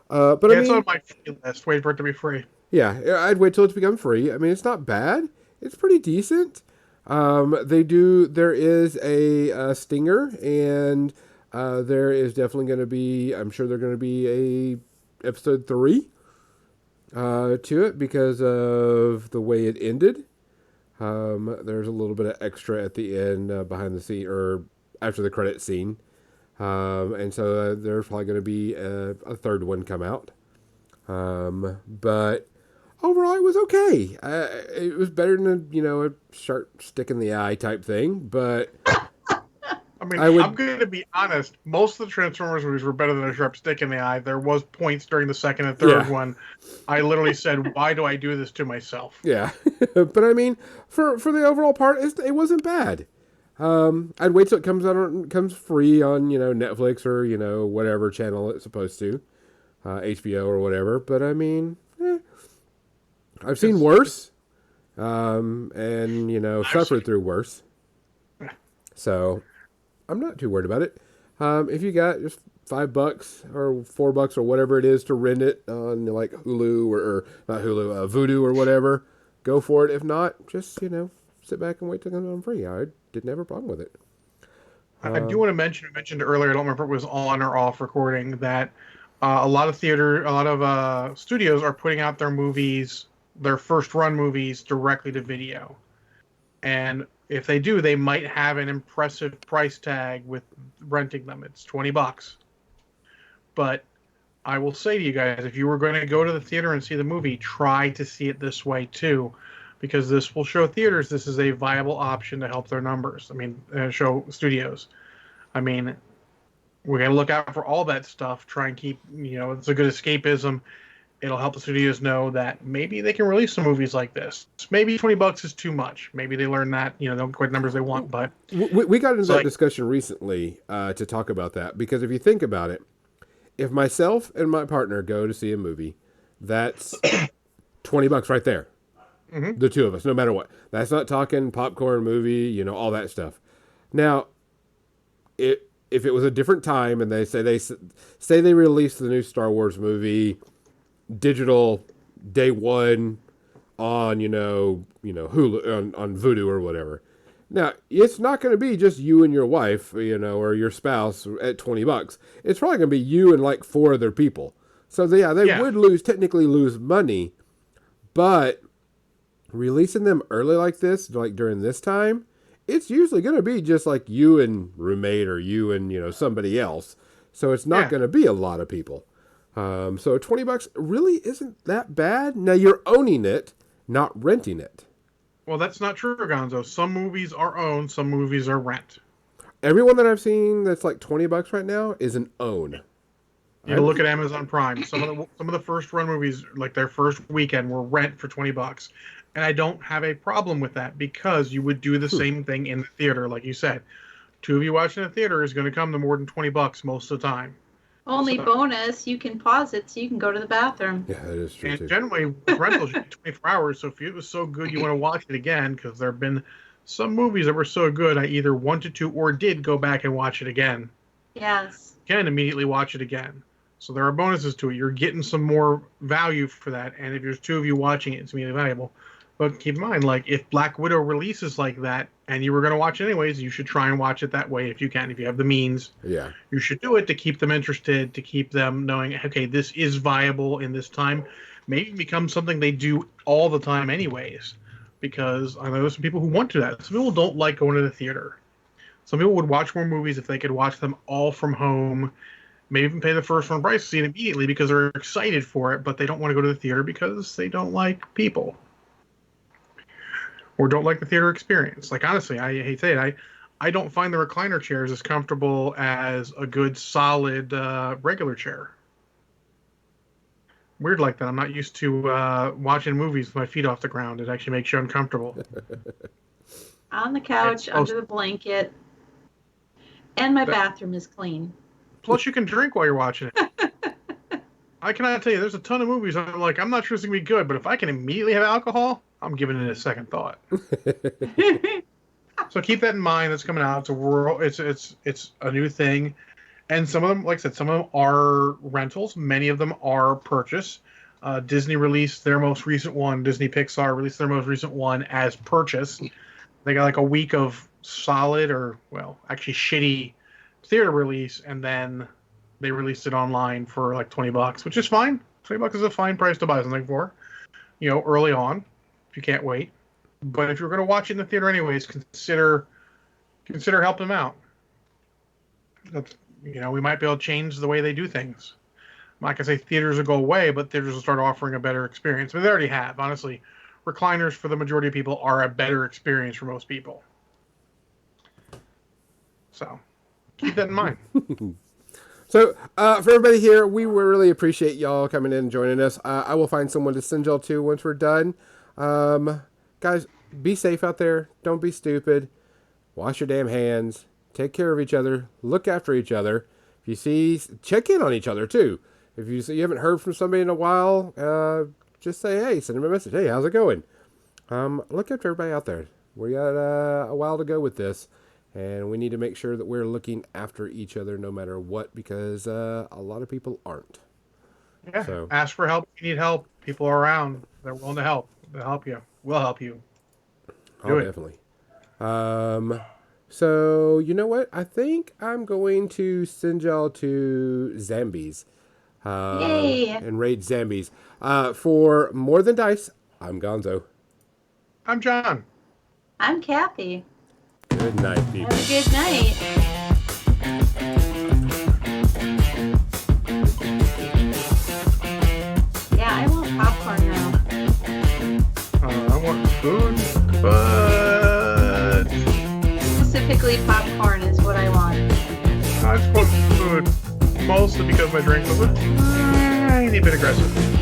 But I Yeah, it's mean, on my free list. Wait for it to be free. yeah, I'd wait till it's become free. I mean, it's not bad. It's pretty decent. There is a stinger, and there is definitely going to be. I'm sure there's going to be a episode 3 to it because of the way it ended. There's a little bit of extra at the end behind the scene or after the credit scene, and so there's probably going to be a third one come out. But overall, it was okay. It was better than a sharp stick in the eye type thing. But I mean, I would, I'm going to be honest. Most of the Transformers movies were better than a sharp stick in the eye. There was points during the second and third yeah, one. I literally said, "Why do I do this to myself?" yeah. But I mean, for the overall part, it wasn't bad. I'd wait till it comes free on Netflix or whatever channel it's supposed to, HBO or whatever. But I mean, I've seen worse, and suffered through worse. So I'm not too worried about it. If you got just $5 or $4 or whatever it is to rent it on like Hulu or not Hulu, Vudu or whatever, go for it. If not, just sit back and wait till it comes on free. I didn't have a problem with it. I do want to mention, I mentioned earlier, I don't remember if it was on or off recording, that a lot of studios are putting out their first run movies directly to video. And if they do, they might have an impressive price tag with renting them. It's $20. But I will say to you guys, if you were going to go to the theater and see the movie, try to see it this way too, because this will show theaters this is a viable option to help their numbers. I mean, show studios. I mean, we're going to look out for all that stuff. Try and keep, it's a good escapism. It'll help the studios know that maybe they can release some movies like this. Maybe $20 is too much. Maybe they learn that, they don't quite the numbers they want. But we got into that discussion recently to talk about that because if you think about it, if myself and my partner go to see a movie, that's $20 right there. Mm-hmm. The two of us, no matter what. That's not talking popcorn movie, all that stuff. Now, if it was a different time and they say they released the new Star Wars movie digital day one on Hulu on Vudu or whatever. Now it's not going to be just you and your wife, or your spouse at $20. It's probably going to be you and like 4 other people. So they would technically lose money, but releasing them early like this, like during this time, it's usually going to be just like you and roommate or you and somebody else. So it's not going to be a lot of people. So $20 really isn't that bad. Now you're owning it, not renting it. Well, that's not true, Gonzo. Some movies are owned, some movies are rent. Everyone that I've seen that's like $20 right now is an own. You look at Amazon Prime. Some of the first run movies, like their first weekend, were rent for $20, and I don't have a problem with that because you would do the same thing in the theater, like you said. 2 of you watching in the theater is going to come to more than $20 most of the time. Only bonus, you can pause it so you can go to the bathroom. Yeah, that is true. And too. generally, rentals should be 24 hours. So if it was so good you want to watch it again, because there have been some movies that were so good, I either wanted to or did go back and watch it again. Yes. Can immediately watch it again. So there are bonuses to it. You're getting some more value for that. And if there's 2 of you watching it, it's immediately valuable. But keep in mind, like, if Black Widow releases like that, and you were going to watch it anyways, you should try and watch it that way if you can, if you have the means. Yeah. You should do it to keep them interested, to keep them knowing, okay, this is viable in this time. Maybe it becomes something they do all the time anyways. Because I know there's some people who want to do that. Some people don't like going to the theater. Some people would watch more movies if they could watch them all from home. Maybe even pay the first run price to see it immediately because they're excited for it, but they don't want to go to the theater because they don't like people. Or don't like the theater experience. Like, honestly, I hate to say it, I don't find the recliner chairs as comfortable as a good, solid, regular chair. Weird like that. I'm not used to watching movies with my feet off the ground. It actually makes you uncomfortable. On the couch, under the blanket, and my bathroom is clean. Plus, you can drink while you're watching it. I cannot tell you, there's a ton of movies I'm like, I'm not sure it's going to be good, but if I can immediately have alcohol, I'm giving it a second thought. So keep that in mind. That's coming out. It's a world. It's a new thing. And some of them, like I said, some of them are rentals. Many of them are purchase. Disney released their most recent one. Disney Pixar released their most recent one as purchase. They got like a week of solid or, well, actually shitty theater release, and then they released it online for like $20, which is fine. $20 is a fine price to buy something for, early on, if you can't wait. But if you're going to watch it in the theater anyways, consider helping them out. We might be able to change the way they do things. I'm not going to say theaters will go away, but theaters will start offering a better experience. I mean, they already have. Honestly, recliners for the majority of people are a better experience for most people. So keep that in mind. So, for everybody here, we really appreciate y'all coming in and joining us. I will find someone to send y'all to once we're done. Guys, be safe out there. Don't be stupid. Wash your damn hands. Take care of each other. Look after each other. If you see, check in on each other, too. If you see you haven't heard from somebody in a while, just say, hey, send them a message. Hey, how's it going? Look after everybody out there. We got a while to go with this. And we need to make sure that we're looking after each other no matter what, because a lot of people aren't. Yeah. So, ask for help if you need help. People are around. They're willing to help. They'll help you. We'll help you. Do it. Definitely. So, you know what? I think I'm going to send y'all to Zambies. Yay! And raid Zambies. For More Than Dice, I'm Gonzo. I'm John. I'm Kathy. Good night, people. Have a good night. Yeah, I want popcorn now. I want food, but specifically popcorn is what I want. I just want food, mostly because my drink was a tiny bit aggressive.